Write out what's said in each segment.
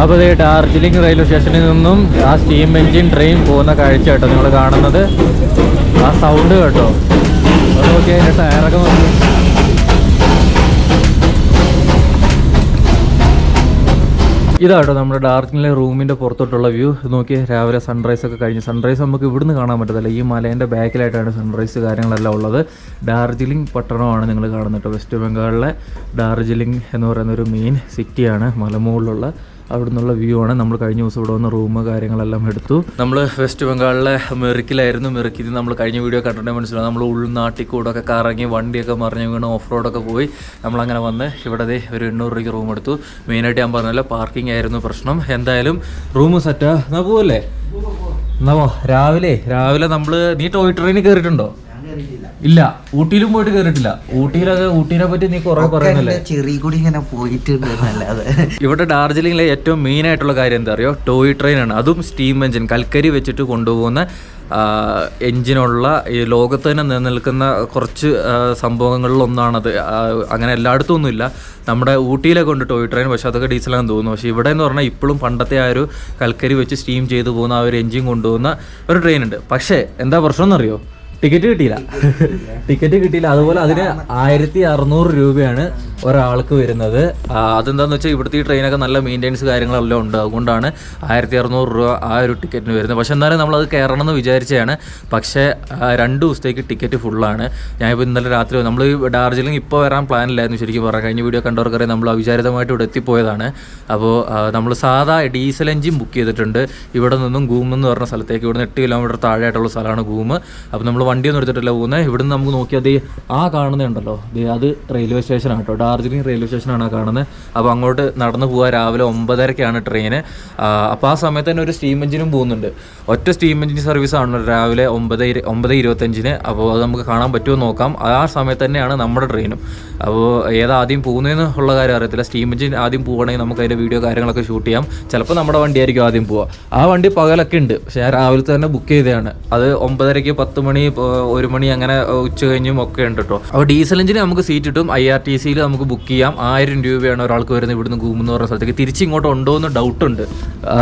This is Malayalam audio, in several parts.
അപ്പോൾ ഈ ഡാർജിലിംഗ് റെയിൽവേ സ്റ്റേഷനിൽ നിന്നും ആ സ്റ്റീം എഞ്ചിൻ ട്രെയിൻ പോകുന്ന കാഴ്ച കേട്ടോ നിങ്ങൾ കാണുന്നത്. ആ സൗണ്ട് കേട്ടോ, അത് നോക്കിയാൽ അതിൻ്റെ ടയറൊക്കെ നോക്കി. ഇതാട്ടോ നമ്മുടെ ഡാർജിലിംഗിലെ റൂമിൻ്റെ പുറത്തോട്ടുള്ള വ്യൂ. നോക്കി രാവിലെ സൺറൈസ് ഒക്കെ കഴിഞ്ഞ്. സൺറൈസ് നമുക്ക് ഇവിടുന്ന് കാണാൻ പറ്റത്തില്ല, ഈ മലേൻ്റെ ബാക്കിലായിട്ടാണ് സൺറൈസ് കാര്യങ്ങളെല്ലാം ഉള്ളത്. ഡാർജിലിംഗ് പട്ടണമാണ് നിങ്ങൾ കാണുന്നത് കേട്ടോ. വെസ്റ്റ് ബംഗാളിലെ ഡാർജിലിംഗ് എന്ന് പറയുന്നൊരു മെയിൻ സിറ്റിയാണ്, മലമുകളിലുള്ള. അവിടെ നിന്നുള്ള വ്യൂ ആണ്. നമ്മൾ കഴിഞ്ഞ ദിവസം ഇവിടെ വന്ന് റൂം കാര്യങ്ങളെല്ലാം എടുത്തു. നമ്മൾ വെസ്റ്റ് ബംഗാളിലെ മെറിക്കിലായിരുന്നു. മെറിക്കിൽ നമ്മൾ കഴിഞ്ഞ വീഡിയോ കണ്ടിട്ടുണ്ടെങ്കിൽ മനസ്സിലാവും. നമ്മൾ ഉൾനാട്ടിൽ കൂടെ ഒക്കെ കറങ്ങി വണ്ടിയൊക്കെ മറിഞ്ഞ് വീണ് ഓഫ് റോഡൊക്കെ പോയി നമ്മളങ്ങനെ വന്ന് ഇവിടെ ഒരു 800 രൂപയ്ക്ക് റൂം എടുത്തു. മെയിനായിട്ട് ഞാൻ പറഞ്ഞല്ലോ പാർക്കിംഗ് ആയിരുന്നു പ്രശ്നം. എന്തായാലും റൂം സെറ്റാ. എന്നാ പോവല്ലേ? എന്നാ പോ. രാവിലെ നമ്മൾ നീ ടോയ് ട്രെയിനിൽ കയറിയിട്ടുണ്ടോ? ഇല്ല. ഊട്ടിയിലും പോയിട്ട് കയറിയിട്ടില്ല. ഊട്ടീനെ പറ്റി നീ കുറെ പറയുന്നല്ലേ. ഇവിടെ ഡാർജിലിംഗിലെ ഏറ്റവും മെയിൻ ആയിട്ടുള്ള കാര്യം എന്താ അറിയോ? ടോയ് ട്രെയിൻ ആണ്. അതും സ്റ്റീം എഞ്ചിൻ, കൽക്കരി വെച്ചിട്ട് കൊണ്ടുപോകുന്ന എഞ്ചിനുള്ള ഈ ലോകത്ത് തന്നെ നിലനിൽക്കുന്ന കുറച്ച് സംഭവങ്ങളിലൊന്നാണത്. അങ്ങനെ എല്ലായിടത്തും ഒന്നുമില്ല. നമ്മുടെ ഊട്ടിയിലൊക്കെ ഉണ്ട് ടോയ് ട്രെയിൻ, പക്ഷെ അതൊക്കെ ഡീസലാണെന്ന് തോന്നുന്നു. പക്ഷേ ഇവിടെ എന്ന് പറഞ്ഞാൽ ഇപ്പോഴും പണ്ടത്തെ ആ ഒരു കൽക്കരി വെച്ച് സ്റ്റീം ചെയ്ത് പോകുന്ന ആ ഒരു എഞ്ചിൻ കൊണ്ടുപോകുന്ന ഒരു ട്രെയിൻ ഉണ്ട്. പക്ഷേ എന്താ പ്രശ്നം എന്നറിയോ? ടിക്കറ്റ് കിട്ടിയില്ല. അതുപോലെ അതിന് 1600 രൂപയാണ് ഒരാൾക്ക് വരുന്നത്. അതെന്താണെന്ന് വെച്ചാൽ ഇവിടുത്തെ ഈ ട്രെയിനൊക്കെ നല്ല മെയിൻ്റെനൻസ് കാര്യങ്ങളെല്ലാം ഉണ്ട്. അതുകൊണ്ടാണ് 1600 രൂപ ആ ഒരു ടിക്കറ്റിന് വരുന്നത്. പക്ഷെ എന്നാലും നമ്മളത് കയറണം എന്ന് വിചാരിച്ചതാണ്. പക്ഷേ 2 ദിവസത്തേക്ക് ടിക്കറ്റ് ഫുള്ളാണ്. ഞാനിപ്പോൾ ഇന്നലെ രാത്രി നമ്മൾ ഈ ഡാർജിലിംഗ് ഇപ്പോൾ വരാൻ പ്ലാനില്ലായിരുന്നു ശരിക്കും പറഞ്ഞാൽ. കഴിഞ്ഞ വീഡിയോ കണ്ടവർക്കറിയാം നമ്മൾ അവിചാരിതമായിട്ട് ഇവിടെ എത്തിപ്പോയതാണ്. അപ്പോൾ നമ്മൾ സാധാ ഡീസൽ എഞ്ചിൻ ബുക്ക് ചെയ്തിട്ടുണ്ട്. ഇവിടെ നിന്നും ഗൂം എന്ന് പറഞ്ഞ സ്ഥലത്തേക്ക്. ഇവിടുന്ന് 8 കിലോമീറ്റർ താഴെയായിട്ടുള്ള സ്ഥലമാണ് ഗൂം. അപ്പോൾ നമ്മൾ വണ്ടിയൊന്നും എടുത്തിട്ടില്ല പോകുന്നത്. ഇവിടുന്ന് നമുക്ക് നോക്കിയാൽ ആ കാണുന്നുണ്ടല്ലോ, അത് റെയിൽവേ സ്റ്റേഷനാണ് കേട്ടോ. ഡാർജിലിംഗ് റെയിൽവേ സ്റ്റേഷനാണ് ആ കാണുന്നത്. അപ്പോൾ അങ്ങോട്ട് നടന്നു പോകാൻ രാവിലെ 9:30-ക്കാണ് ട്രെയിന്. അപ്പോൾ ആ സമയത്ത് തന്നെ ഒരു സ്റ്റീം എഞ്ചിനും പോകുന്നുണ്ട്. ഒറ്റ സ്റ്റീം എഞ്ചിൻ സർവീസാണ് രാവിലെ 9:25-ന്. അപ്പോൾ അത് നമുക്ക് കാണാൻ പറ്റുമോ നോക്കാം. ആ സമയത്ത് തന്നെയാണ് നമ്മുടെ ട്രെയിനും. അപ്പോൾ ഏതാദ്യം പോകുന്നതെന്ന് ഉള്ള കാര്യം അറിയത്തില്ല. സ്റ്റീം എഞ്ചിൻ ആദ്യം പോവുകയാണെങ്കിൽ നമുക്ക് അതിൻ്റെ വീഡിയോ കാര്യങ്ങളൊക്കെ ഷൂട്ട് ചെയ്യാം. ചിലപ്പോൾ നമ്മുടെ വണ്ടിയായിരിക്കും ആദ്യം പോവുക. ആ വണ്ടി പകലൊക്കെ ഉണ്ട്, പക്ഷേ ഞാൻ രാവിലത്തെ തന്നെ ബുക്ക് ചെയ്തതാണ്. അത് 9:30-ക്ക് 10 മണി 1 മണി അങ്ങനെ ഉച്ച കഴിഞ്ഞും ഒക്കെ ഉണ്ട് കേട്ടോ. അപ്പോൾ ഡീസൽ എഞ്ചിന് നമുക്ക് സീറ്റ് കിട്ടും. IRTCയിൽ നമുക്ക് ബുക്ക് ചെയ്യാം. 1000 രൂപയാണ് ഒരാൾക്ക് വരുന്നത് ഇവിടുന്ന് ഗൂം എന്ന് പറയുന്ന സ്ഥലത്തേക്ക്. തിരിച്ച് ഇങ്ങോട്ട് ഉണ്ടോ എന്ന് ഡൗട്ടുണ്ട്.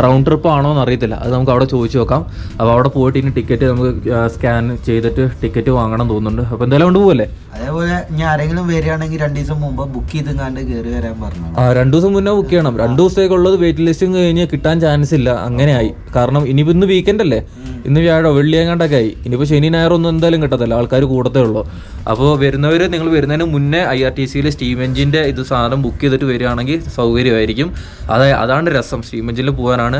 റൗണ്ട് ട്രിപ്പ് ആണോ എന്ന് അറിയത്തില്ല. അത് നമുക്ക് അവിടെ ചോദിച്ചു നോക്കാം. അപ്പോൾ അവിടെ പോയിട്ട് ഇനി ടിക്കറ്റ് നമുക്ക് സ്കാൻ ചെയ്തിട്ട് ടിക്കറ്റ് വാങ്ങണം തോന്നുന്നുണ്ട്. അപ്പോൾ എന്തായാലും കൊണ്ട് പോകല്ലേ. അതേപോലെ ഞാൻ ആരെങ്കിലും വരികയാണെങ്കിൽ 2 ദിവസം മുമ്പ് ബുക്ക് ചെയ്ത് കയറി വരാൻ പറഞ്ഞു. 2 ദിവസം മുന്നേ ബുക്ക് ചെയ്യണം. 2 ദിവസത്തേക്കുള്ളത് വെയിറ്റ് ലിസ്റ്റും കഴിഞ്ഞ് കിട്ടാൻ ചാൻസ് ഇല്ല. അങ്ങനെയായി. കാരണം ഇനിയിപ്പോൾ ഇന്ന് വീക്കെൻഡ് അല്ലേ, ഇന്ന് വ്യാഴോ വെള്ളിയെങ്ങാണ്ടൊക്കെ ആയി. ഇനിയിപ്പോൾ ശനി ഞായറൊന്നും എന്തായാലും കിട്ടത്തില്ല, ആൾക്കാർ കൂടത്തേ ഉള്ളൂ. അപ്പോൾ നിങ്ങൾ വരുന്നതിന് മുന്നേ IRTCയിൽ സ്റ്റീം എഞ്ചിൻ്റെ സാധനം ബുക്ക് ചെയ്തിട്ട് വരികയാണെങ്കിൽ സൗകര്യമായിരിക്കും. അതാണ് രസം. സ്റ്റീം എഞ്ചിനിൽ പോകാനാണ്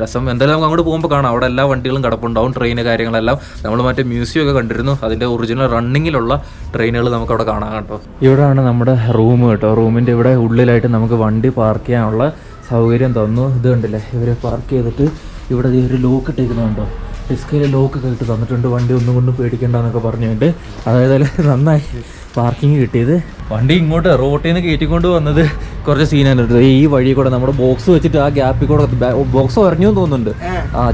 രസം. എന്തായാലും നമുക്ക് അങ്ങോട്ട് പോകുമ്പോൾ കാണാം. അവിടെ എല്ലാ വണ്ടികളും കിടപ്പുണ്ടാവും, ട്രെയിൻ കാര്യങ്ങളെല്ലാം. നമ്മൾ മറ്റേ മ്യൂസിയം ഒക്കെ കണ്ടിരുന്നു. അതിൻ്റെ ഒറിജിനൽ റണ്ണിങ്ങിലുള്ള ട്രെയിനുകൾ നമുക്ക് അവിടെ കാണാം കേട്ടോ. ഇവിടെയാണ് നമ്മുടെ റൂം കേട്ടോ. റൂമിൻ്റെ ഇവിടെ ഉള്ളിലായിട്ട് നമുക്ക് വണ്ടി പാർക്ക് ചെയ്യാനുള്ള സൗകര്യം തന്നു. ഇത് കണ്ടില്ലേ, ഇവരെ പാർക്ക് ചെയ്തിട്ട് ഇവിടെ ഒരു ലോക്ക് ഇട്ടേക്കുന്നുണ്ടോ. ഡിസ്കയിൽ ലോക്ക് ഇട്ട് തന്നിട്ടുണ്ട്. വണ്ടി ഒന്നും കൊണ്ടും പേടിക്കേണ്ടെന്നൊക്കെ പറഞ്ഞുകൊണ്ട്. അതായത് നന്നായി പാർക്കിങ് കിട്ടിയത്. വണ്ടി ഇങ്ങോട്ട് റോട്ടിൽ നിന്ന് കയറ്റിക്കൊണ്ട് വന്നത് കുറച്ച് സീനാണ്. ഈ വഴി കൂടെ നമ്മുടെ ബോക്സ് വെച്ചിട്ട് ആ ഗ്യാപ്പിൽ കൂടെ ബോക്സ് ഇറങ്ങിയോ തോന്നുന്നുണ്ട്.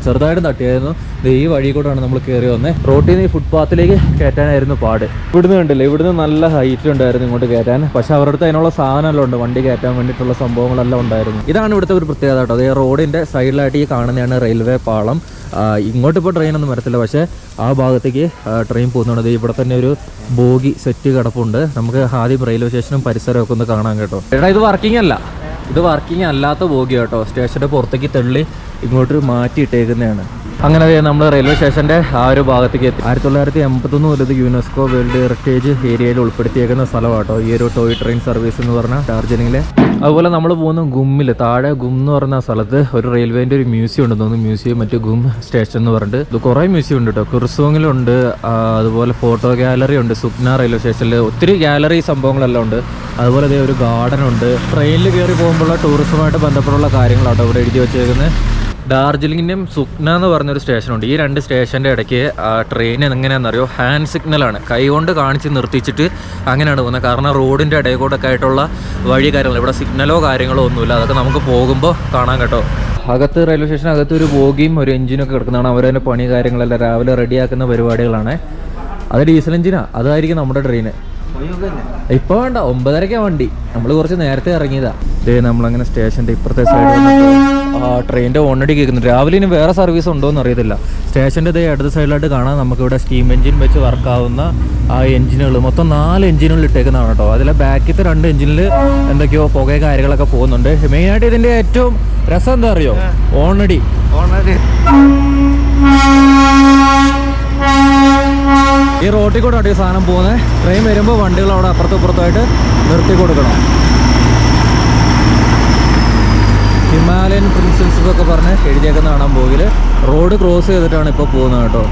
ചെറുതായിട്ട് തട്ടിയായിരുന്നു. ഈ വഴി കൂടെയാണ് നമ്മൾ കയറി വന്നത്. റോട്ടിൽ നിന്ന് ഈ ഫുട്പാത്തിലേക്ക് കയറ്റാനായിരുന്നു പാട്. ഇവിടുന്ന് കണ്ടില്ലേ, ഇവിടുന്ന് നല്ല ഹൈറ്റ് ഉണ്ടായിരുന്നു ഇങ്ങോട്ട് കയറ്റാൻ. പക്ഷെ അവരുടെ അടുത്ത് അതിനുള്ള സാധനമെല്ലാം ഉണ്ട്, വണ്ടി കയറ്റാൻ വേണ്ടിയിട്ടുള്ള സംഭവങ്ങളെല്ലാം ഉണ്ടായിരുന്നു. ഇതാണ് ഇവിടുത്തെ ഒരു പ്രത്യേകത കേട്ടോ. അതേ റോഡിൻ്റെ സൈഡിലായിട്ട് ഈ കാണുന്നതാണ് റെയിൽവേ പാളം. ഇങ്ങോട്ട് ഇപ്പോൾ ട്രെയിനൊന്നും വരത്തില്ല, പക്ഷേ ആ ഭാഗത്തേക്ക് ട്രെയിൻ പോകുന്നുണ്ട്. ഇവിടെ തന്നെ ഒരു ബോഗി സെറ്റ് കിടപ്പുണ്ട്. നമുക്ക് ആദ്യം റെയിൽവേ സ്റ്റേഷനും പരിസരമൊക്കെ ഒന്ന് കാണാൻ കേട്ടോ. ഇത് വർക്കിംഗ് അല്ല, ഇത് വർക്കിംഗ് അല്ലാത്ത ബോഗി കേട്ടോ. സ്റ്റേഷൻ്റെ പുറത്തേക്ക് തള്ളി ഇങ്ങോട്ട് മാറ്റിയിട്ടേക്കുന്നതാണ്. അങ്ങനെ നമ്മൾ റെയിൽവേ സ്റ്റേഷൻ്റെ ആ ഒരു ഭാഗത്തേക്ക് എത്തി. 1981 മുതൽ ഇത് യുനെസ്കോ വേൾഡ് ഹെറിറ്റേജ് ഏരിയയിൽ ഉൾപ്പെടുത്തിയേക്കുന്ന സ്ഥലമാട്ടോ ഈ ഒരു ടോയ് ട്രെയിൻ സർവീസ് എന്ന് പറഞ്ഞാൽ ഡാർജിലിംഗിലെ. അതുപോലെ നമ്മൾ പോകുന്ന ഗുമ്മിൽ താഴെ ഗും എന്ന് പറയുന്ന സ്ഥലത്ത് ഒരു റെയിൽവേൻ്റെ ഒരു മ്യൂസിയം ഉണ്ടെന്ന് തോന്നുന്നു. മ്യൂസിയം മറ്റു ഗും സ്റ്റേഷൻ എന്ന് പറഞ്ഞിട്ട് ഇത് കുറേ മ്യൂസിയം ഉണ്ട് കേട്ടോ. കുർസോങ്ങിലുണ്ട്, അതുപോലെ ഫോട്ടോ ഗാലറി ഉണ്ട്. സുപ്ന റെയിൽവേ സ്റ്റേഷനിൽ ഒത്തിരി ഗാലറി സംഭവങ്ങളെല്ലാം ഉണ്ട്. അതുപോലെ അതേ ഒരു ഗാർഡൻ ഉണ്ട്. ട്രെയിനിൽ കയറി പോകുമ്പോഴുള്ള ടൂറിസവുമായിട്ട് ബന്ധപ്പെട്ടുള്ള കാര്യങ്ങളാട്ടോ ഇവിടെ എഴുതി വെച്ചേക്കുന്നത്. ഡാർജിലിംഗിൻ്റെയും സുക്ന എന്ന് പറഞ്ഞൊരു സ്റ്റേഷനുണ്ട്. ഈ 2 സ്റ്റേഷൻ്റെ ഇടയ്ക്ക് ട്രെയിൻ എങ്ങനെയാണെന്നറിയോ, ഹാൻഡ് സിഗ്നലാണ്. കൈകൊണ്ട് കാണിച്ച് നിർത്തിച്ചിട്ട് അങ്ങനെയാണ് പോകുന്നത്. കാരണം റോഡിൻ്റെ ഇടയിൽ കൂടെ ഒക്കെ ആയിട്ടുള്ള വഴി കാര്യങ്ങൾ, ഇവിടെ സിഗ്നലോ കാര്യങ്ങളോ ഒന്നുമില്ല. അതൊക്കെ നമുക്ക് പോകുമ്പോൾ കാണാം കേട്ടോ. അകത്ത് റെയിൽവേ സ്റ്റേഷൻ അകത്ത് ഒരു ബോഗിയും ഒരു എഞ്ചിനൊക്കെ കിടക്കുന്നതാണ്. അവരതിൻ്റെ പണി കാര്യങ്ങളെല്ലാം രാവിലെ റെഡിയാക്കുന്ന പരിപാടികളാണ്. അത് ഡീസൽ എഞ്ചിനാണ്, അതായിരിക്കും നമ്മുടെ ട്രെയിന്. ഇപ്പൊ വേണ്ട, 9:30 വണ്ടി. നമ്മൾ കുറച്ച് നേരത്തെ ഇറങ്ങിയതാ. ഇതേ നമ്മളങ്ങനെ സ്റ്റേഷന്റെ ഇപ്പുറത്തെ സൈഡ് ട്രെയിനിന്റെ ഓൾറെഡി കേൾക്കുന്നുണ്ട്. രാവിലെ ഇനി വേറെ സർവീസ് ഉണ്ടോ എന്ന് അറിയത്തില്ല. സ്റ്റേഷന്റെ ഇതേ അടുത്ത സൈഡിലായിട്ട് കാണാം നമുക്കിവിടെ സ്റ്റീം എഞ്ചിൻ വെച്ച് വർക്കാവുന്ന ആ എഞ്ചിനുകൾ, മൊത്തം 4 എഞ്ചിനുകൾ ഇട്ടേക്കുന്നതാണ് കേട്ടോ. അതിലെ ബാക്കിലത്തെ 2 എഞ്ചിനിൽ എന്തൊക്കെയോ പുകയോ കാര്യങ്ങളൊക്കെ പോകുന്നുണ്ട്. മെയിനായിട്ട് ഇതിന്റെ ഏറ്റവും രസം എന്താ അറിയോ? ഓൾറെഡി ഈ റോട്ടിൽ കൂടെ ഈ സാധനം പോകുന്നത്. ട്രെയിൻ വരുമ്പോൾ വണ്ടികൾ അവിടെ അപ്പുറത്തും ഇപ്പുറത്തായിട്ട് നിർത്തി കൊടുക്കണം. ഹിമാലയൻ പ്രിൻസസ് എന്നൊക്കെ പറഞ്ഞ് എഴുതിയേക്കുന്ന കാണാൻ പോകിൽ റോഡ് ക്രോസ് ചെയ്തിട്ടാണ് ഇപ്പോൾ പോകുന്നത് കേട്ടോ.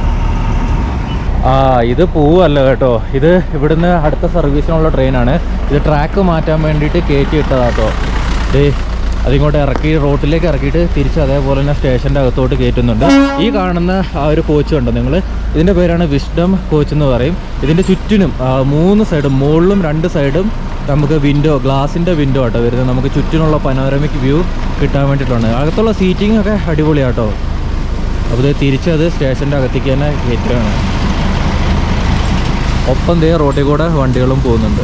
ഇത് പോവല്ല കേട്ടോ, ഇത് ഇവിടുന്ന് അടുത്ത സർവീസിനുള്ള ട്രെയിനാണ്. ഇത് ട്രാക്ക് മാറ്റാൻ വേണ്ടിയിട്ട് കയറ്റി ഇട്ടതാട്ടോ. അതിങ്ങോട്ട് ഇറക്കി റോട്ടിലേക്ക് ഇറക്കിയിട്ട് തിരിച്ച് അതേപോലെ തന്നെ സ്റ്റേഷൻ്റെ അകത്തോട്ട് കയറ്റുന്നുണ്ട്. ഈ കാണുന്ന ആ ഒരു കോച്ച് കണ്ടോ നിങ്ങൾ? ഇതിൻ്റെ പേരാണ് വിസ്ഡം കോച്ച് എന്ന് പറയും. ഇതിൻ്റെ ചുറ്റിനും 3 സൈഡും, മുകളിലും 2 സൈഡും നമുക്ക് വിൻഡോ, ഗ്ലാസിൻ്റെ വിൻഡോ ആട്ടോ വരുന്നത്. നമുക്ക് ചുറ്റിനുള്ള പനോരമിക് വ്യൂ കിട്ടാൻ വേണ്ടിയിട്ടാണ്. അകത്തുള്ള സീറ്റിംഗ് ഒക്കെ അടിപൊളിയാട്ടോ. അപ്പോൾ ഇത് തിരിച്ചത് സ്റ്റേഷൻ്റെ അകത്തേക്ക് തന്നെ കയറ്റുകയാണ്. ഒപ്പം ദേ റോട്ടിൽ കൂടെ വണ്ടികളും പോകുന്നുണ്ട്.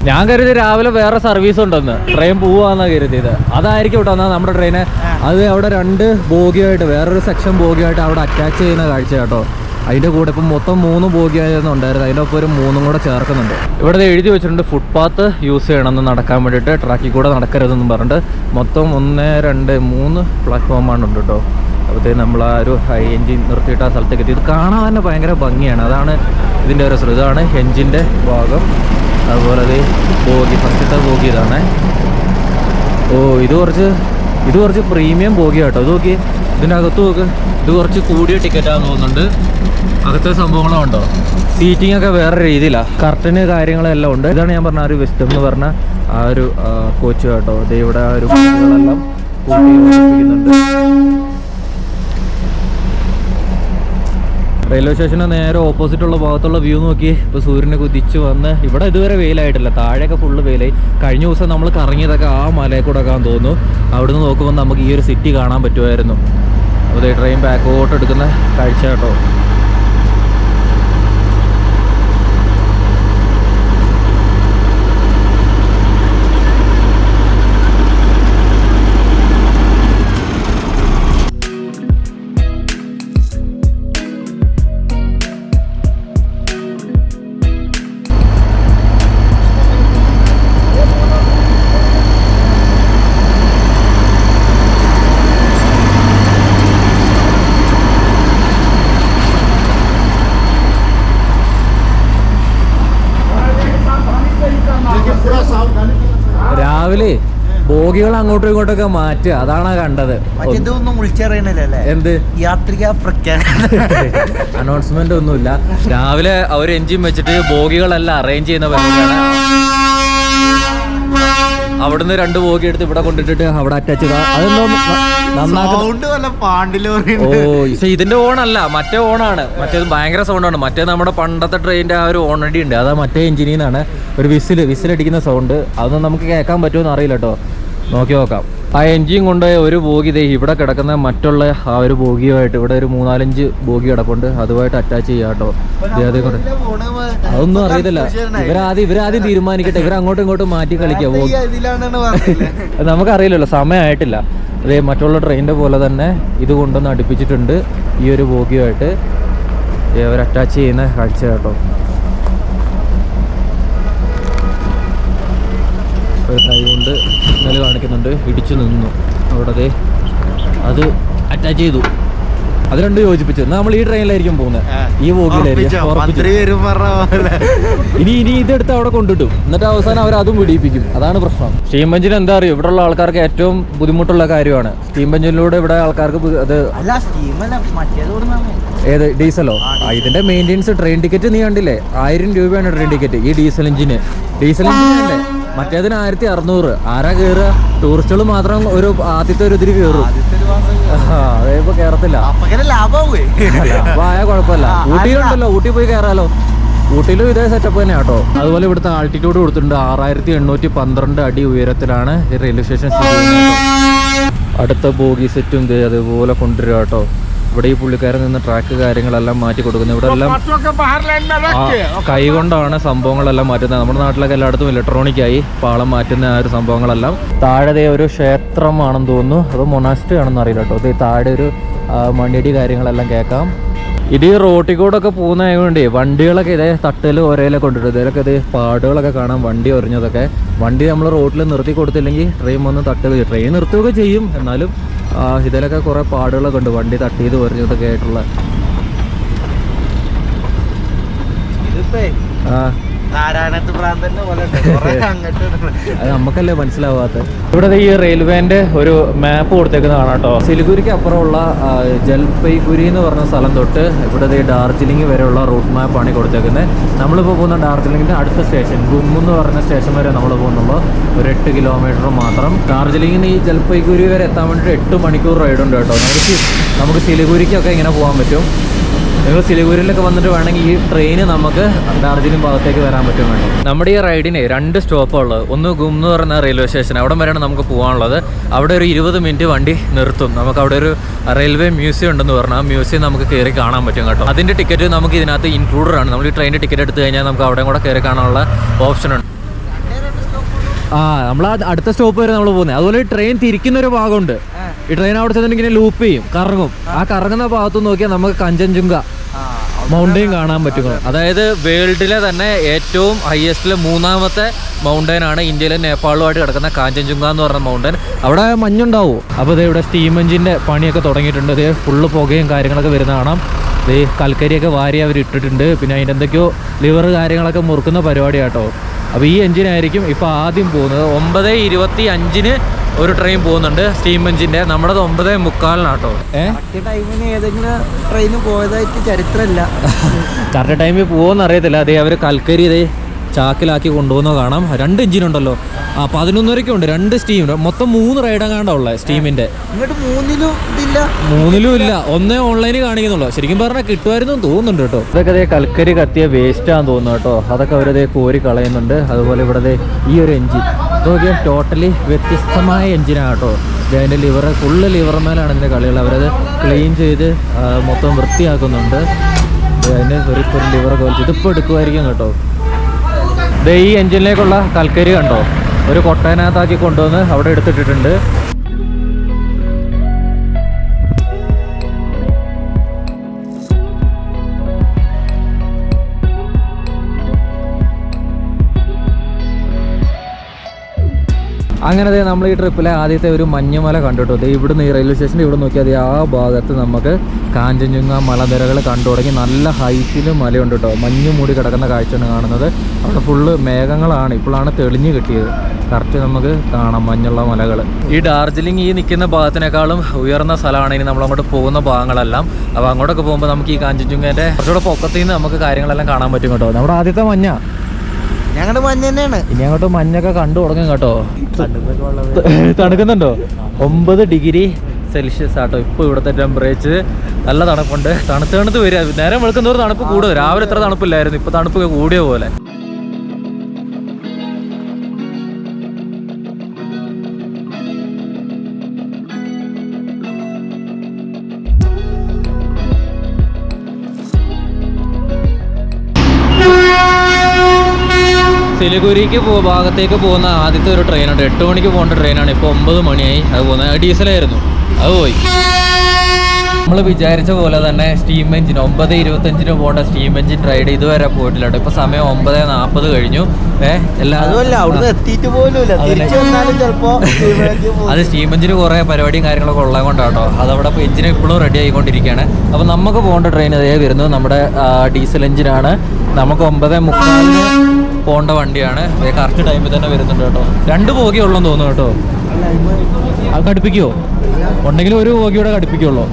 ഞാൻ കരുതി രാവിലെ വേറെ സർവീസ് ഉണ്ടെന്ന്, ട്രെയിൻ പോവാന്നാണ് കരുതിയത്. അതായിരിക്കും കേട്ടോ എന്നാൽ നമ്മുടെ ട്രെയിന് അത് അവിടെ 2 ബോഗിയായിട്ട്, വേറൊരു സെക്ഷൻ ബോഗിയായിട്ട് അവിടെ അറ്റാച്ച് ചെയ്യുന്ന കാഴ്ച കേട്ടോ. അതിൻ്റെ കൂടെ ഇപ്പം മൊത്തം 3 ബോഗിയായിരുന്നു ഉണ്ടായിരുന്നു. അതിൻ്റെ ഒപ്പം ഒരു 3 കൂടെ ചേർക്കുന്നുണ്ട്. ഇവിടെ എഴുതി വെച്ചിട്ടുണ്ട് ഫുട്പാത്ത് യൂസ് ചെയ്യണമെന്ന് നടക്കാൻ വേണ്ടിയിട്ട്, ട്രാക്കിൽ കൂടെ നടക്കരുതെന്നും പറഞ്ഞിട്ട്. മൊത്തം 1, 2, 3 പ്ലാറ്റ്ഫോമാണ് ഉണ്ട് കേട്ടോ. അപ്പോഴത്തേക്ക് നമ്മൾ ആ ഒരു ഹൈ എഞ്ചിൻ നിർത്തിയിട്ട് ആ സ്ഥലത്തേക്ക് എത്തി. ഇത് കാണാൻ തന്നെ ഭയങ്കര ഭംഗിയാണ്. അതാണ് ഇതിൻ്റെ ഒരു രസം. ഇതാണ് എഞ്ചിൻ്റെ ഭാഗം. അതുപോലെ അത് ബോഗി, ഫസ്റ്റത്തെ ബോഗി ഇതാണ്. ഇത് കുറച്ച് പ്രീമിയം ബോഗി കേട്ടോ. ഇത് നോക്കി, ഇതിൻ്റെ അകത്ത് നോക്ക്, ഇത് കുറച്ച് കൂടിയ ടിക്കറ്റാന്ന് തോന്നുന്നുണ്ട്. അകത്തെ സംഭവങ്ങളുണ്ടോ, സീറ്റിംഗ് ഒക്കെ വേറെ രീതിയിലാണ്. കർട്ടന് കാര്യങ്ങളെല്ലാം ഉണ്ട്. ഇതാണ് ഞാൻ പറഞ്ഞ ആ ഒരു വിസ്ഡം എന്ന് പറഞ്ഞ ആ ഒരു കോച്ച് കേട്ടോ. ഇത് ഇവിടെ ആ ഒരു എല്ലാം കൂട്ടി യോജിപ്പിക്കുന്നുണ്ട്. റെയിൽവേ സ്റ്റേഷന് നേരെ ഓപ്പോസിറ്റുള്ള ഭാഗത്തുള്ള വ്യൂ നോക്കി. ഇപ്പോൾ സൂര്യനെ കുതിച്ച് വന്ന് ഇവിടെ ഇതുവരെ വെയിലായിട്ടില്ല, താഴെയൊക്കെ ഫുള്ള് വെയിലായി. കഴിഞ്ഞ ദിവസം നമ്മൾ കറങ്ങിയതൊക്കെ ആ മലയിൽ കൂടെ ഒക്കെ തോന്നുന്നു. അവിടുന്ന് നോക്കുമ്പോൾ നമുക്ക് ഈ ഒരു സിറ്റി കാണാൻ പറ്റുമായിരുന്നു. അപ്പോൾ ട്രെയിൻ ബാക്കോട്ട് എടുക്കുന്ന കാഴ്ച കേട്ടോ. രാവിലെ ബോഗികൾ അങ്ങോട്ടും ഇങ്ങോട്ടൊക്കെ മാറ്റുക, അതാണ് കണ്ടത്. എന്ത് അനൗൺസ്മെന്റ് ഒന്നുമില്ല. രാവിലെ അവർ എഞ്ചിൻ വെച്ചിട്ട് ബോഗികളെല്ലാം അറേഞ്ച് ചെയ്യുന്ന പരിപാടിയാണ്. അവിടുന്ന് 2 ബോഗി എടുത്ത് ഇവിടെ കൊണ്ടിട്ടിട്ട് അവിടെ അറ്റാച്ച് ചെയ്താൽ അതൊന്നും പക്ഷെ ഇതിന്റെ ഓണല്ല, മറ്റേ ഓണാണ്. മറ്റേത് ഭയങ്കര സൗണ്ടാണ്. മറ്റേ നമ്മുടെ പണ്ടത്തെ ട്രെയിനിന്റെ ആ ഒരു ഓണടി ഉണ്ട്, അതാ മറ്റേ എഞ്ചിനിൽ നിന്നാണ് ഒരു വിസിലടിക്കുന്ന സൗണ്ട്. അതൊന്നും നമുക്ക് കേൾക്കാൻ പറ്റുമെന്ന് അറിയില്ല കേട്ടോ. നോക്കി നോക്കാം. ആ എഞ്ചിൻ കൊണ്ട് ഒരു ബോഗി ദേ ഇവിടെ കിടക്കുന്ന മറ്റുള്ള ആ ഒരു ബോഗിയുമായിട്ട് ഇവിടെ ഒരു 3-4 ബോഗി കിടപ്പുണ്ട്, അതുമായിട്ട് അറ്റാച്ച് ചെയ്യാം കേട്ടോ. അതൊന്നും അറിയത്തില്ല. ഇവരാദ്യം തീരുമാനിക്കട്ടെ. ഇവരങ്ങോട്ടും ഇങ്ങോട്ടും മാറ്റി കളിക്കാം. നമുക്കറിയില്ലല്ലോ, സമയമായിട്ടില്ല. അതേ മറ്റുള്ള ട്രെയിനിൻ്റെ പോലെ തന്നെ ഇത് കൊണ്ടൊന്ന് അടുപ്പിച്ചിട്ടുണ്ട് ഈ ഒരു ബോഗിയുമായിട്ട്. അവർ അറ്റാച്ച് ചെയ്യുന്ന കാഴ്ച കേട്ടോ. ഒരു കൈ കൊണ്ട് സിഗ്നൽ കാണിക്കുന്നുണ്ട്. ഇടിച്ചു നിന്നു അവിടെ. അത് അറ്റാച്ച് ചെയ്തു. അത് 2 യോജിപ്പിച്ചു. നമ്മൾ ഈ ട്രെയിനിലായിരിക്കും പോകുന്നത്, ഈ ബോഗിയിലായിരിക്കും. ഇനി ഇതെടുത്ത് അവിടെ കൊണ്ടിട്ടു, എന്നിട്ട് അവസാനം അവർ അതും പിടിപ്പിക്കും. അതാണ് പ്രശ്നം. സ്റ്റീം എഞ്ചിൻ എന്താ അറിയോ, ഇവിടെയുള്ള ആൾക്കാർക്ക് ഏറ്റവും ബുദ്ധിമുട്ടുള്ള കാര്യമാണ്. സ്റ്റീം എഞ്ചിനിലൂടെ ഇവിടെ ആൾക്കാർക്ക് അത് ഏത് ഡീസലോ? ഇതിന്റെ മെയിൻ്റെനൻസ്, ട്രെയിൻ ടിക്കറ്റ് നീ കണ്ടില്ലേ, 1000 രൂപയാണ് ട്രെയിൻ ടിക്കറ്റ്. ഈ ഡീസൽ എഞ്ചിന് അല്ലേ. മറ്റേതിന് 1600. ആരാ കയറുക? ടൂറിസ്റ്റുകൾ മാത്രം ഒരു ആദ്യത്തെ ഒരു ഇതിൽ കയറും. അതേപ്പോ കേറത്തില്ല. ലാഭമായ കുഴപ്പമില്ല. ഊട്ടിയിലുണ്ടല്ലോ, ഊട്ടി പോയി കയറാലോ. ഊട്ടിയിലും ഇതേ സെറ്റപ്പ് തന്നെ കേട്ടോ. അതുപോലെ ഇവിടുത്തെ ആൾട്ടിറ്റ്യൂഡ് കൊടുത്തിട്ടുണ്ട്. 6812 അടി ഉയരത്തിലാണ് ഈ റെയിൽവേ സ്റ്റേഷൻ. അടുത്ത ബോഗി സെറ്റും അതുപോലെ കൊണ്ടുവരിക കേട്ടോ. ഇവിടെ ഈ പുള്ളിക്കാരൻ നിന്ന് ട്രാക്ക് കാര്യങ്ങളെല്ലാം മാറ്റി കൊടുക്കുന്നത്. ഇവിടെ എല്ലാം കൈ കൊണ്ടാണ് സംഭവങ്ങളെല്ലാം മാറ്റുന്നത്. നമ്മുടെ നാട്ടിലൊക്കെ എല്ലായിടത്തും ഇലക്ട്രോണിക്കായി പാളം മാറ്റുന്ന ആ ഒരു സംഭവങ്ങളെല്ലാം. താഴെ ഒരു ക്ഷേത്രമാണെന്ന് തോന്നുന്നു, അത് മൊണാസ്ട്രി ആണെന്ന് അറിയില്ല കേട്ടോ. താഴെ ഒരു മണ്ണിടി കാര്യങ്ങളെല്ലാം കേൾക്കാം. ഇത് ഈ റോട്ടിൽ കൂടെയൊക്കെ പോകുന്നതായതുകൊണ്ട് വണ്ടികളൊക്കെ ഇതേ തട്ടൽ ഒരേലൊക്കെ കൊണ്ടിട്ട് ഇതിലൊക്കെ ഇത് പാടുകളൊക്കെ കാണാം, വണ്ടി ഒരഞ്ഞതൊക്കെ. വണ്ടി നമ്മൾ റോട്ടിൽ നിർത്തി കൊടുത്തില്ലെങ്കിൽ ട്രെയിൻ വന്ന് തട്ടുക, ട്രെയിൻ നിർത്തുകയൊക്കെ ചെയ്യും, എന്നാലും ഇതിലൊക്കെ കുറേ പാടുകളൊക്കെ ഉണ്ട്, വണ്ടി തട്ടിയത് ഒരഞ്ഞതൊക്കെ ആയിട്ടുള്ള. അത് നമുക്കല്ലേ മനസ്സിലാവാത്ത. ഇവിടെ ഈ റെയിൽവേന്റെ ഒരു മാപ്പ് കൊടുത്തേക്കുന്നതാണ് കേട്ടോ. സിലിഗുരിക്ക് അപ്പുറമുള്ള ജൽപൈഗുരി എന്ന് പറഞ്ഞ സ്ഥലം തൊട്ട് ഇവിടെ ഡാർജിലിംഗ് വരെയുള്ള റൂട്ട് മാപ്പാണ് കൊടുത്തേക്കുന്നത്. നമ്മളിപ്പോൾ പോകുന്ന ഡാർജിലിംഗിന്റെ അടുത്ത സ്റ്റേഷൻ ഗുമ്മു എന്ന് പറഞ്ഞ സ്റ്റേഷൻ വരെ നമ്മൾ പോകുന്നുള്ളൂ. ഒരു 8 കിലോമീറ്റർ മാത്രം. ഡാർജിലിംഗിന് ഈ ജൽപൈഗുരി വരെ എത്താൻ വേണ്ടിയിട്ട് 8 മണിക്കൂർ റൈഡ് ഉണ്ട് കേട്ടോ. നമുക്ക് സിലിഗുരിക്കൊക്കെ ഇങ്ങനെ പോകാൻ പറ്റും. നിങ്ങൾ സിലിഗുരിയിലൊക്കെ വന്നിട്ട് വേണമെങ്കിൽ ഈ ട്രെയിന് നമുക്ക് ഡാർജിലിംഗ് ഭാഗത്തേക്ക് വരാൻ പറ്റും. വേണം നമ്മുടെ ഈ റൈഡിന് 2 സ്റ്റോപ്പുള്ളത്. ഒന്ന് ഗും എന്ന് പറയുന്ന റെയിൽവേ സ്റ്റേഷൻ, അവിടെ വരെയാണ് നമുക്ക് പോകാനുള്ളത്. അവിടെ ഒരു 20 മിനിറ്റ് വണ്ടി നിർത്തും. നമുക്ക് അവിടെ ഒരു റെയിൽവേ മ്യൂസിയം ഉണ്ടെന്ന് പറഞ്ഞാൽ ആ മ്യൂസിയം നമുക്ക് കയറി കാണാൻ പറ്റും കേട്ടോ. അതിൻ്റെ ടിക്കറ്റ് നമുക്ക് ഇതിനകത്ത് ഇൻക്ലൂഡഡ് ആണ്. നമ്മൾ ഈ ട്രെയിനിൻ്റെ ടിക്കറ്റ് എടുത്തു കഴിഞ്ഞാൽ നമുക്ക് അവിടെയും കൂടെ കയറി കാണാനുള്ള ഓപ്ഷൻ ഉണ്ട്. നമ്മൾ അടുത്ത സ്റ്റോപ്പ് വരെ നമ്മൾ പോകുന്നത്. അതുപോലെ ട്രെയിൻ തിരിക്കുന്നൊരു ഭാഗമുണ്ട്. ഈ ട്രെയിൻ അവിടെ ചെന്നിട്ട് ഇങ്ങനെ ലൂപ്പ് ചെയ്യും, കറങ്ങും. ആ കറങ്ങുന്ന ഭാഗത്ത് നോക്കിയാൽ നമുക്ക് കഞ്ചൻജുംഗ മൗണ്ടെയിൻ കാണാൻ പറ്റും. അതായത് വേൾഡിലെ തന്നെ ഏറ്റവും ഹയസ്റ്റിലെ 3ാമത്തെ മൗണ്ടൈൻ ആണ് ഇന്ത്യയിലെ നേപ്പാളുമായിട്ട് കിടക്കുന്ന കാഞ്ചൻജുംഗ എന്ന് പറഞ്ഞ മൗണ്ടൈൻ. അവിടെ മഞ്ഞുണ്ടാവും. അപ്പോൾ ഇത് ഇവിടെ സ്റ്റീം എഞ്ചിൻ്റെ പണിയൊക്കെ തുടങ്ങിയിട്ടുണ്ട്. ഇത് ഫുള്ള് പുകയും കാര്യങ്ങളൊക്കെ വരുന്ന കാണാം. ഇത് കൽക്കരിയൊക്കെ വാരി അവർ ഇട്ടിട്ടുണ്ട്. പിന്നെ അതിൻ്റെ എന്തൊക്കെയോ ലിവർ കാര്യങ്ങളൊക്കെ മുറുക്കുന്ന പരിപാടിയാട്ടോ. അപ്പോൾ ഈ എഞ്ചിനായിരിക്കും ഇപ്പോൾ ആദ്യം പോകുന്നത്. 9:25 ഒരു ട്രെയിൻ പോകുന്നുണ്ട് സ്റ്റീം എഞ്ചിൻ്റെ. നമ്മുടേത് 9:45 ടൈമിന് ഏതെങ്കിലും ട്രെയിന് പോയതായിട്ട് ചരിത്രമില്ല. കറക്റ്റ് ടൈമിൽ പോകുമെന്ന് അറിയത്തില്ല. അതേ അവർ കൽക്കരി ഇതേ ചാക്കിലാക്കി കൊണ്ടുപോകുന്ന കാണാം. 2 എഞ്ചിനുണ്ടല്ലോ. 11:30 ഉണ്ട് 2 സ്റ്റീം. മൊത്തം 3 റൈഡാകാണ്ട ഉള്ളത് സ്റ്റീമിൻ്റെ. മൂന്നിലും ഇല്ല, ഒന്നേ ഓൺലൈനിൽ കാണിക്കുന്നുള്ളൂ. ശരിക്കും പറഞ്ഞാൽ കിട്ടുമായിരുന്നു തോന്നുന്നുണ്ട് കേട്ടോ. ഇതൊക്കെ അതേ കൽക്കരി കത്തിയ വേസ്റ്റാന്ന് തോന്നുന്നു കേട്ടോ. അതൊക്കെ അവരതേ കോരി കളയുന്നുണ്ട്. അതുപോലെ ഇവിടെ ഈ ഒരു എഞ്ചിൻ ഇതൊക്കെ ടോട്ടലി വ്യത്യസ്തമായ എഞ്ചിനാണ് കേട്ടോ. അതിൻ്റെ ലിവർ ഫുള്ള് ലിവർ മേലാണ് ഇതിൻ്റെ കളികൾ. അവരത് ക്ലീൻ ചെയ്ത് മൊത്തം വൃത്തിയാക്കുന്നുണ്ട്. അതിന് ഒരു ലിവറൊക്കെ വലിച്ച് ഇതിപ്പോൾ എടുക്കുമായിരിക്കും കേട്ടോ. ഈ എഞ്ചിനിലേക്കുള്ള കൽക്കരി കണ്ടോ, ഒരു കൊട്ടേനകത്താക്കി കൊണ്ടുവന്ന് അവിടെ എടുത്തിട്ടിട്ടുണ്ട്. അങ്ങനെ നമ്മൾ ഈ ട്രിപ്പിലെ ആദ്യത്തെ ഒരു മഞ്ഞുമല കണ്ടിട്ടു. ഇവിടുന്ന് ഈ റെയിൽവേ സ്റ്റേഷൻ്റെ ഇവിടെ നോക്കിയാൽ ആ ഭാഗത്ത് നമുക്ക് കാഞ്ചൻജുംഗ മലനിരകൾ കണ്ടു തുടങ്ങി. നല്ല ഹൈറ്റിലും മലയുണ്ട് കേട്ടോ. മഞ്ഞ് മൂടി കിടക്കുന്ന കാഴ്ചയാണ് കാണുന്നത്. അവിടെ ഫുള്ള് മേഘങ്ങളാണ്. ഇപ്പോഴാണ് തെളിഞ്ഞ് കിട്ടിയത്. കറക്റ്റ് നമുക്ക് കാണാം മഞ്ഞുള്ള മലകൾ. ഈ ഡാർജിലിംഗ് ഈ നിൽക്കുന്ന ഭാഗത്തിനേക്കാളും ഉയർന്ന സ്ഥലമാണ് ഇനി നമ്മളങ്ങോട്ട് പോകുന്ന ഭാഗങ്ങളെല്ലാം. അപ്പോൾ അങ്ങോട്ടൊക്കെ പോകുമ്പോൾ നമുക്ക് ഈ കാഞ്ചൻജുംഗേൻ്റെ കുറച്ചുകൂടെ പൊക്കത്തിൽ നിന്ന് നമുക്ക് കാര്യങ്ങളെല്ലാം കാണാൻ പറ്റും കേട്ടോ. നമ്മുടെ ആദ്യത്തെ മഞ്ഞ ഞങ്ങളുടെ മഞ്ഞ തന്നെയാണ്. ഇനി അങ്ങോട്ട് മഞ്ഞൊക്കെ കണ്ടു തുടങ്ങും കേട്ടോ. തണുക്കുന്നുണ്ടോ? 9 ഡിഗ്രി സെൽഷ്യസ് ആട്ടോ ഇപ്പോൾ ഇവിടുത്തെ ടെമ്പറേച്ചർ. നല്ല തണുപ്പുണ്ട്. തണുത്ത് വരിക. നേരം വെളുക്കുന്നവർ തണുപ്പ് കൂടുതൽ. രാവിലെ ഇത്ര തണുപ്പില്ലായിരുന്നു, ഇപ്പോൾ തണുപ്പ് കൂടിയ പോലെ. സിലിഗുരിക്ക് ഭാഗത്തേക്ക് പോകുന്ന ആദ്യത്തെ ഒരു ട്രെയിനുണ്ട്. 8 മണിക്ക് പോകേണ്ട ട്രെയിനാണ്. ഇപ്പോൾ 9 മണിയായി. അത് പോകുന്നത് ഡീസലായിരുന്നു. അത് പോയി. നമ്മൾ വിചാരിച്ച പോലെ തന്നെ സ്റ്റീം എഞ്ചിൻ 9:25 പോകേണ്ട സ്റ്റീം എഞ്ചിൻ റൈഡ് ഇതുവരെ പോയിട്ടില്ല കേട്ടോ. ഇപ്പോൾ സമയം 9:40 കഴിഞ്ഞു. അത് സ്റ്റീം എഞ്ചിന് കുറേ പരിപാടിയും കാര്യങ്ങളൊക്കെ ഉള്ളത് കൊണ്ടാട്ടോ. അതവിടെ ഇപ്പോൾ എഞ്ചിന് ഇപ്പോഴും റെഡി ആയിക്കൊണ്ടിരിക്കുകയാണ്. അപ്പോൾ നമുക്ക് പോകേണ്ട ട്രെയിൻ അതേ വരുന്നത് നമ്മുടെ ഡീസൽ എഞ്ചിനാണ്. നമുക്ക് 9:30 പോകേണ്ട വണ്ടിയാണ്. കറക്റ്റ് ടൈമിൽ തന്നെ വരുന്നുണ്ട് കേട്ടോ. 2 ബോഗിയുള്ളെന്ന് തോന്നുന്നു കേട്ടോ. അത് കടുപ്പിക്കുമോ? ഉണ്ടെങ്കിൽ ഒരു ബോഗിയോടെ കടുപ്പിക്കുള്ളൂ.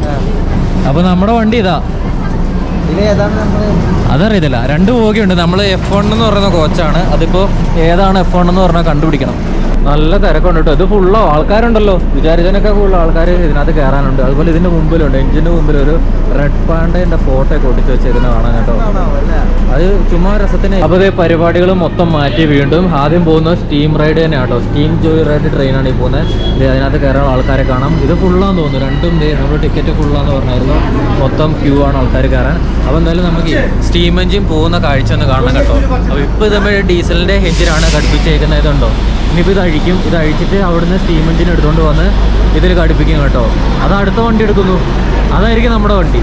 അപ്പോൾ നമ്മുടെ വണ്ടി ഇതാ. അതറിയത്തില്ല. 2 ബോഗിയുണ്ട്. നമ്മൾ F1 എന്ന് പറയുന്ന കോച്ചാണ്. അതിപ്പോൾ ഏതാണ് F1 എന്ന് പറഞ്ഞാൽ കണ്ടുപിടിക്കണം. നല്ല തിരക്കുണ്ട് കേട്ടോ. ഇത് ഫുള്ളോ ആൾക്കാരുണ്ടല്ലോ, വിചാരിച്ചതിനൊക്കെ ഫുള്ള് ആൾക്കാർ ഇതിനകത്ത് കയറാനുണ്ട്. അതുപോലെ ഇതിന്റെ മുമ്പിലുണ്ട്, എഞ്ചിന്റെ മുമ്പിൽ ഒരു റെഡ് പാണ്ടേന്റെ ഫോട്ടോ ഒക്കെ ഒട്ടിച്ച് വെച്ചിരുന്ന കാണാൻ കേട്ടോ. അത് ചുമ്മാ രസത്തിന്. അപ്പോൾ ഇതേ പരിപാടികൾ മൊത്തം മാറ്റി വീണ്ടും ആദ്യം പോകുന്നത് സ്റ്റീം റൈഡ് തന്നെ കേട്ടോ. സ്റ്റീം ജോയ് റൈഡ് ട്രെയിനാണ് ഈ പോകുന്നത്. അതിനകത്ത് കയറാൻ ആൾക്കാരെ കാണാം. ഇത് ഫുള്ളാന്ന് തോന്നുന്നു, രണ്ടും നമ്മൾ ടിക്കറ്റ് ഫുള്ളാന്ന് പറഞ്ഞായിരുന്നു. മൊത്തം ക്യൂ ആണ് ആൾക്കാർ കയറാൻ. അപ്പോൾ എന്തായാലും നമുക്ക് സ്റ്റീം എഞ്ചിൻ പോകുന്ന കാഴ്ച ഒന്ന് കാണണം കേട്ടോ. അപ്പോൾ ഇപ്പോൾ ഇത് നമ്മൾ ഡീസലിന്റെ എഞ്ചിനാണ് ഘടിപ്പിച്ചേക്കുന്നത്. ഇതുണ്ടോ, ഇനിയിപ്പോൾ ഇത് അഴിച്ചിട്ട് അവിടുന്ന് സ്റ്റീം എഞ്ചിൻ എടുത്തുകൊണ്ട് വന്ന് ഇതിൽ ഘടിപ്പിക്കും കേട്ടോ. അത് അടുത്ത വണ്ടി എടുക്കുന്നു, അതായിരിക്കും നമ്മുടെ വണ്ടി.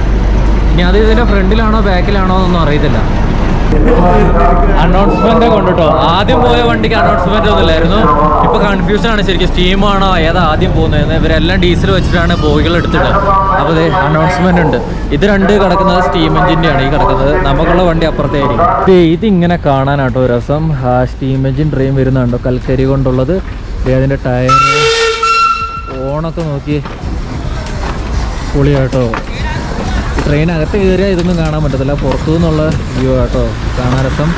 ഇനി അത് ഇതിൻ്റെ ഫ്രണ്ടിലാണോ ബാക്കിലാണോ എന്നൊന്നും അറിയത്തില്ല. അനൗൺസ്മെന്റ് കൊണ്ടിട്ടോ. ആദ്യം പോയ വണ്ടിക്ക് അനൗൺസ്മെന്റ് ഒന്നുമില്ലായിരുന്നു. ഇപ്പൊ കൺഫ്യൂഷൻ ആണ് ശരിക്കും, സ്റ്റീമാണോ ഏതാ ആദ്യം പോകുന്നത്. ഇവരെല്ലാം ഡീസൽ വെച്ചിട്ടാണ് ബോഗികൾ എടുത്തിട്ട്. അപ്പോൾ ഇത് അനൗൺസ്മെന്റ് ഉണ്ട്. ഇത് രണ്ട് കിടക്കുന്നത് സ്റ്റീം എഞ്ചിൻ്റെയാണ് ഈ കിടക്കുന്നത്. നമുക്കുള്ള വണ്ടി അപ്പുറത്തേക്കും. ഇതിങ്ങനെ കാണാനാട്ടോ രസം. സ്റ്റീം എഞ്ചിൻ ട്രെയിൻ വരുന്നുണ്ടോ, കൽക്കരി കൊണ്ടുള്ളത്. അതിൻ്റെ ടയർ ഓണൊക്കെ നോക്കി പൊളിയാട്ടോ. ട്രെയിൻ അകത്ത് കയറിയാൽ ഇതൊന്നും കാണാൻ പറ്റത്തില്ല, പുറത്തു നിന്നുള്ള വ്യൂ കേട്ടോ കാണാൻ രസം.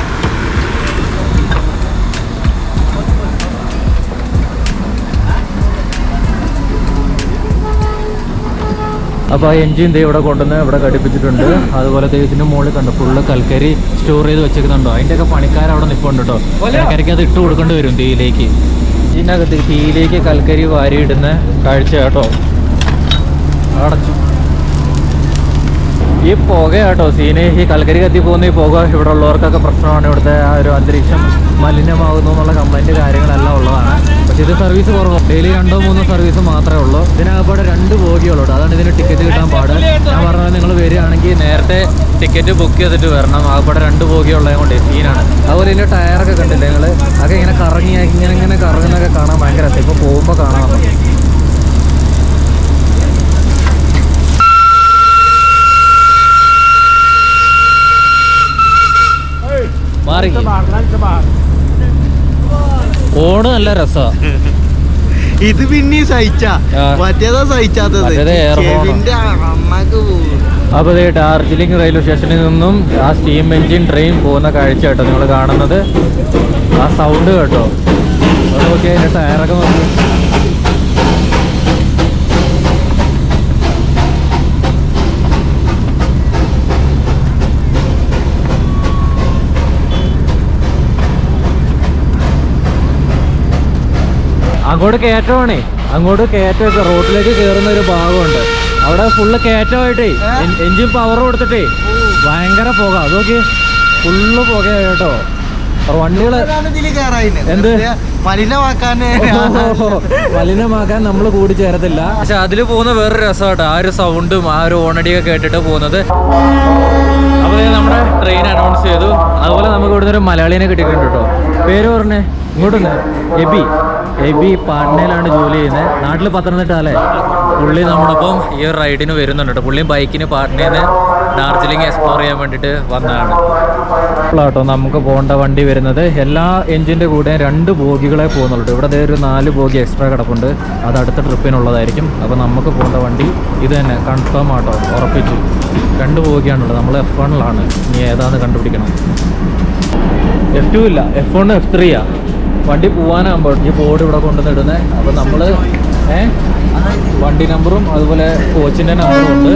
അപ്പോൾ ആ എൻജിൻ ഇവിടെ കൊണ്ടുവന്ന് ഇവിടെ ഘടിപ്പിച്ചിട്ടുണ്ട്. അതുപോലെ ഇതിൻ്റെ മുകളിൽ കണ്ടു ഫുള്ള് കൽക്കരി സ്റ്റോർ ചെയ്ത് വെച്ചേക്കുന്നുണ്ടോ. അതിൻ്റെയൊക്കെ പണിക്കാരവിടെ നിൽപ്പുണ്ട് കേട്ടോ. കൽക്കരിക്ക് അത് ഇട്ട് കൊടുക്കേണ്ടി വരും തീയിലേക്ക്. ഇതിനകത്ത് തീയിലേക്ക് കൽക്കരി വാരിയിടുന്ന കാഴ്ച കേട്ടോ. അടച്ചു. ഈ പുക കേട്ടോ സീന്. ഈ കൽക്കരി കത്തി പോകുന്ന ഈ പുക ഇവിടെ ഉള്ളവർക്കൊക്കെ പ്രശ്നമാണ്. ഇവിടുത്തെ ആ ഒരു അന്തരീക്ഷം മലിനമാകുന്നു എന്നുള്ള കംപ്ലൈൻറ്റ് കാര്യങ്ങളെല്ലാം ഉള്ളതാണ്. പക്ഷെ ഇത് സർവീസ് കുറവ്, ഡെയിലി 2-3 സർവീസ് മാത്രമേ ഉള്ളൂ. ഇതിനകപ്പാടെ 2 ബോഗിയുള്ളൂ. അതാണ് ഇതിന് ടിക്കറ്റ് കിട്ടാൻ പാട്. ഞാൻ പറഞ്ഞത് നിങ്ങൾ വരികയാണെങ്കിൽ നേരത്തെ ടിക്കറ്റ് ബുക്ക് ചെയ്തിട്ട് വരണം. ആകപ്പാടെ 2 ബോഗിയുള്ളത് കൊണ്ട് സീനാണ്. അതുപോലെ ഇതിൻ്റെ ടയറൊക്കെ കണ്ടില്ലേ നിങ്ങൾ, അതൊക്കെ ഇങ്ങനെ കറങ്ങി ഇങ്ങനെ കറങ്ങുന്നതൊക്കെ കാണാൻ ഭയങ്കര രസം. ഇപ്പോൾ പോകുമ്പോൾ കാണാൻ നമുക്ക്. മാറി ഓണ് നല്ല രസാ. ഇത് പിന്നെ സഹിച്ചാ മറ്റേതാ സഹിച്ചാത്തത്. അപ്പൊ ഡാർജിലിംഗ് റെയിൽവേ സ്റ്റേഷനിൽ നിന്നും ആ സ്റ്റീം എഞ്ചിൻ ട്രെയിൻ പോകുന്ന കാഴ്ച കേട്ടോ നിങ്ങൾ കാണുന്നത്. ആ സൗണ്ട് കേട്ടോ. അത് നോക്കി അതിന്റെ ടയറൊക്കെ നോക്കി. അങ്ങോട്ട് കയറ്റമാണേ, അങ്ങോട്ട് കയറ്റമൊക്കെ റോഡിലേക്ക് കയറുന്ന ഒരു ഭാഗമുണ്ട്. അവിടെ ഫുള്ള് കയറ്റമായിട്ടേ എഞ്ചിൻ പവർ കൊടുത്തിട്ടേ ഭയങ്കര പുക. അതൊക്കെ ഫുള്ള് പുകയായി കേട്ടോ. വണ്ടികള് എന്ത് മലിനമാക്കാൻ നമ്മൾ കൂടി ചേരത്തില്ല. പക്ഷെ അതിൽ പോകുന്ന വേറൊരു രസമാട്ടോ. ആ ഒരു സൗണ്ടും ആ ഒരു ഓണടിയൊക്കെ കേട്ടിട്ട് പോകുന്നത്. അപ്പോൾ നമ്മുടെ ട്രെയിൻ അനൗൺസ് ചെയ്തു. അതുപോലെ നമുക്ക് ഇവിടുന്ന് ഒരു മലയാളീനെ കിട്ടിയിട്ടുണ്ട് കേട്ടോ. പേര് പറഞ്ഞേ ഇങ്ങോട്ടൊന്ന്. എബി പാട്നയിലാണ് ജോലി ചെയ്യുന്നത്. നാട്ടിൽ പത്തനംതിട്ട അല്ലേ. പുള്ളി നമ്മളിപ്പം ഈ ഒരു റൈഡിന് വരുന്നുണ്ട് കേട്ടോ. പുള്ളി ബൈക്കിന് പാട്നയിൽ നിന്ന് ഡാർജിലിംഗ് എക്സ്പ്ലോർ ചെയ്യാൻ വേണ്ടിയിട്ട് വന്നതാണ് കേട്ടോ. നമുക്ക് പോകേണ്ട വണ്ടി വരുന്നത് എല്ലാ എഞ്ചിൻ്റെ കൂടെ 2 ബോഗികളെ പോകുന്നുള്ളൂ. ഇവിടെ ഒരു 4 ബോഗി എക്സ്ട്രാ കിടപ്പുണ്ട്. അത് അടുത്ത ട്രിപ്പിനുള്ളതായിരിക്കും. അപ്പോൾ നമുക്ക് പോകേണ്ട വണ്ടി ഇത് തന്നെ കൺഫേം ആട്ടോ, ഉറപ്പിച്ചു. 2 ബോഗിയാണുള്ളത്. നമ്മൾ F1-ലാണ്. ഇനി ഏതാണെന്ന് കണ്ടുപിടിക്കണം. F2 ഇല്ല, F1 F3 വണ്ടി പോകാനാകുമ്പോൾ ഈ ബോർഡ് ഇവിടെ കൊണ്ടുവന്നിടുന്നത്. അപ്പോൾ നമ്മൾ വണ്ടി നമ്പറും അതുപോലെ കോച്ചിൻ്റെ നമ്പറും ഉണ്ട്.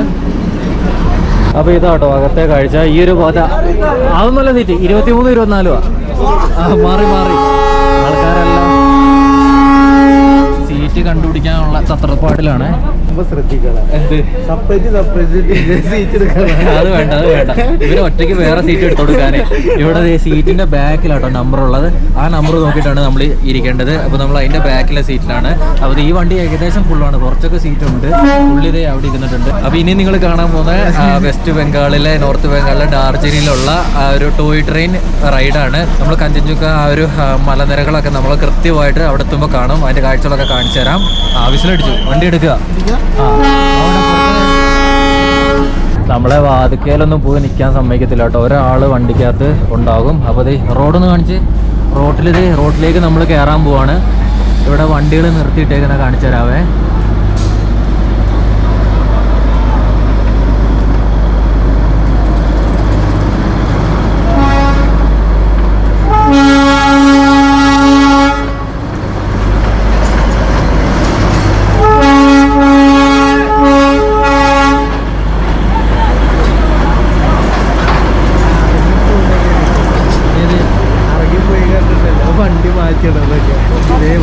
അപ്പോൾ ഇതാട്ടോ അകത്തെ കാഴ്ച. ഈ ഒരു ഭാഗത്ത് അതൊന്നുമല്ല സീറ്റ് 23-24 മാറി ആൾക്കാരെല്ലാം സീറ്റ് കണ്ടുപിടിക്കാനുള്ള തത്രപ്പാടിലാണ്. അത് വേണ്ട ഇവര് ഒറ്റയ്ക്ക് വേറെ സീറ്റ് എടുത്തു കൊടുക്കാനേ. ഇവിടെ സീറ്റിന്റെ ബാക്കിലാട്ടോ നമ്പർ ഉള്ളത്. ആ നമ്പർ നോക്കിയിട്ടാണ് നമ്മൾ ഇരിക്കേണ്ടത്. അപ്പൊ നമ്മൾ അതിന്റെ ബാക്കിലെ സീറ്റിലാണ്. അപ്പൊ ഈ വണ്ടി ഏകദേശം ഫുള്ളാണ്, കുറച്ചൊക്കെ സീറ്റ് ഉണ്ട്. പുള്ളിതേ അവിടെ ഇരുന്നിട്ടുണ്ട്. അപ്പൊ ഇനി നിങ്ങൾ കാണാൻ പോകുന്ന വെസ്റ്റ് ബംഗാളിലെ നോർത്ത് ബംഗാളിലെ ഡാർജിലിംഗിലുള്ള ആ ഒരു ടോയ് ട്രെയിൻ റൈഡാണ്. നമ്മൾ കഞ്ചൻജുങ്ക ആ ഒരു മലനിരകളൊക്കെ നമ്മൾ കൃത്യമായിട്ട് അവിടെ എത്തുമ്പോൾ കാണും. അതിന്റെ കാഴ്ചകളൊക്കെ കാണിച്ചു തരാം. വിസിലടിച്ചു, വണ്ടി എടുക്കുക. നമ്മളെ വാതിക്കയിലൊന്നും പോയി നിൽക്കാൻ സമ്മതിക്കത്തില്ല കേട്ടോ. ഒരാൾ വണ്ടിക്കകത്ത് ഉണ്ടാകും. അപ്പോൾ ഇത് റോഡൊന്ന് കാണിച്ച്. റോഡിലേക്ക് നമ്മൾ കയറാൻ പോവാണ്. ഇവിടെ വണ്ടികൾ നിർത്തിയിട്ടേക്കുന്ന കാണിച്ചു തരാവേ.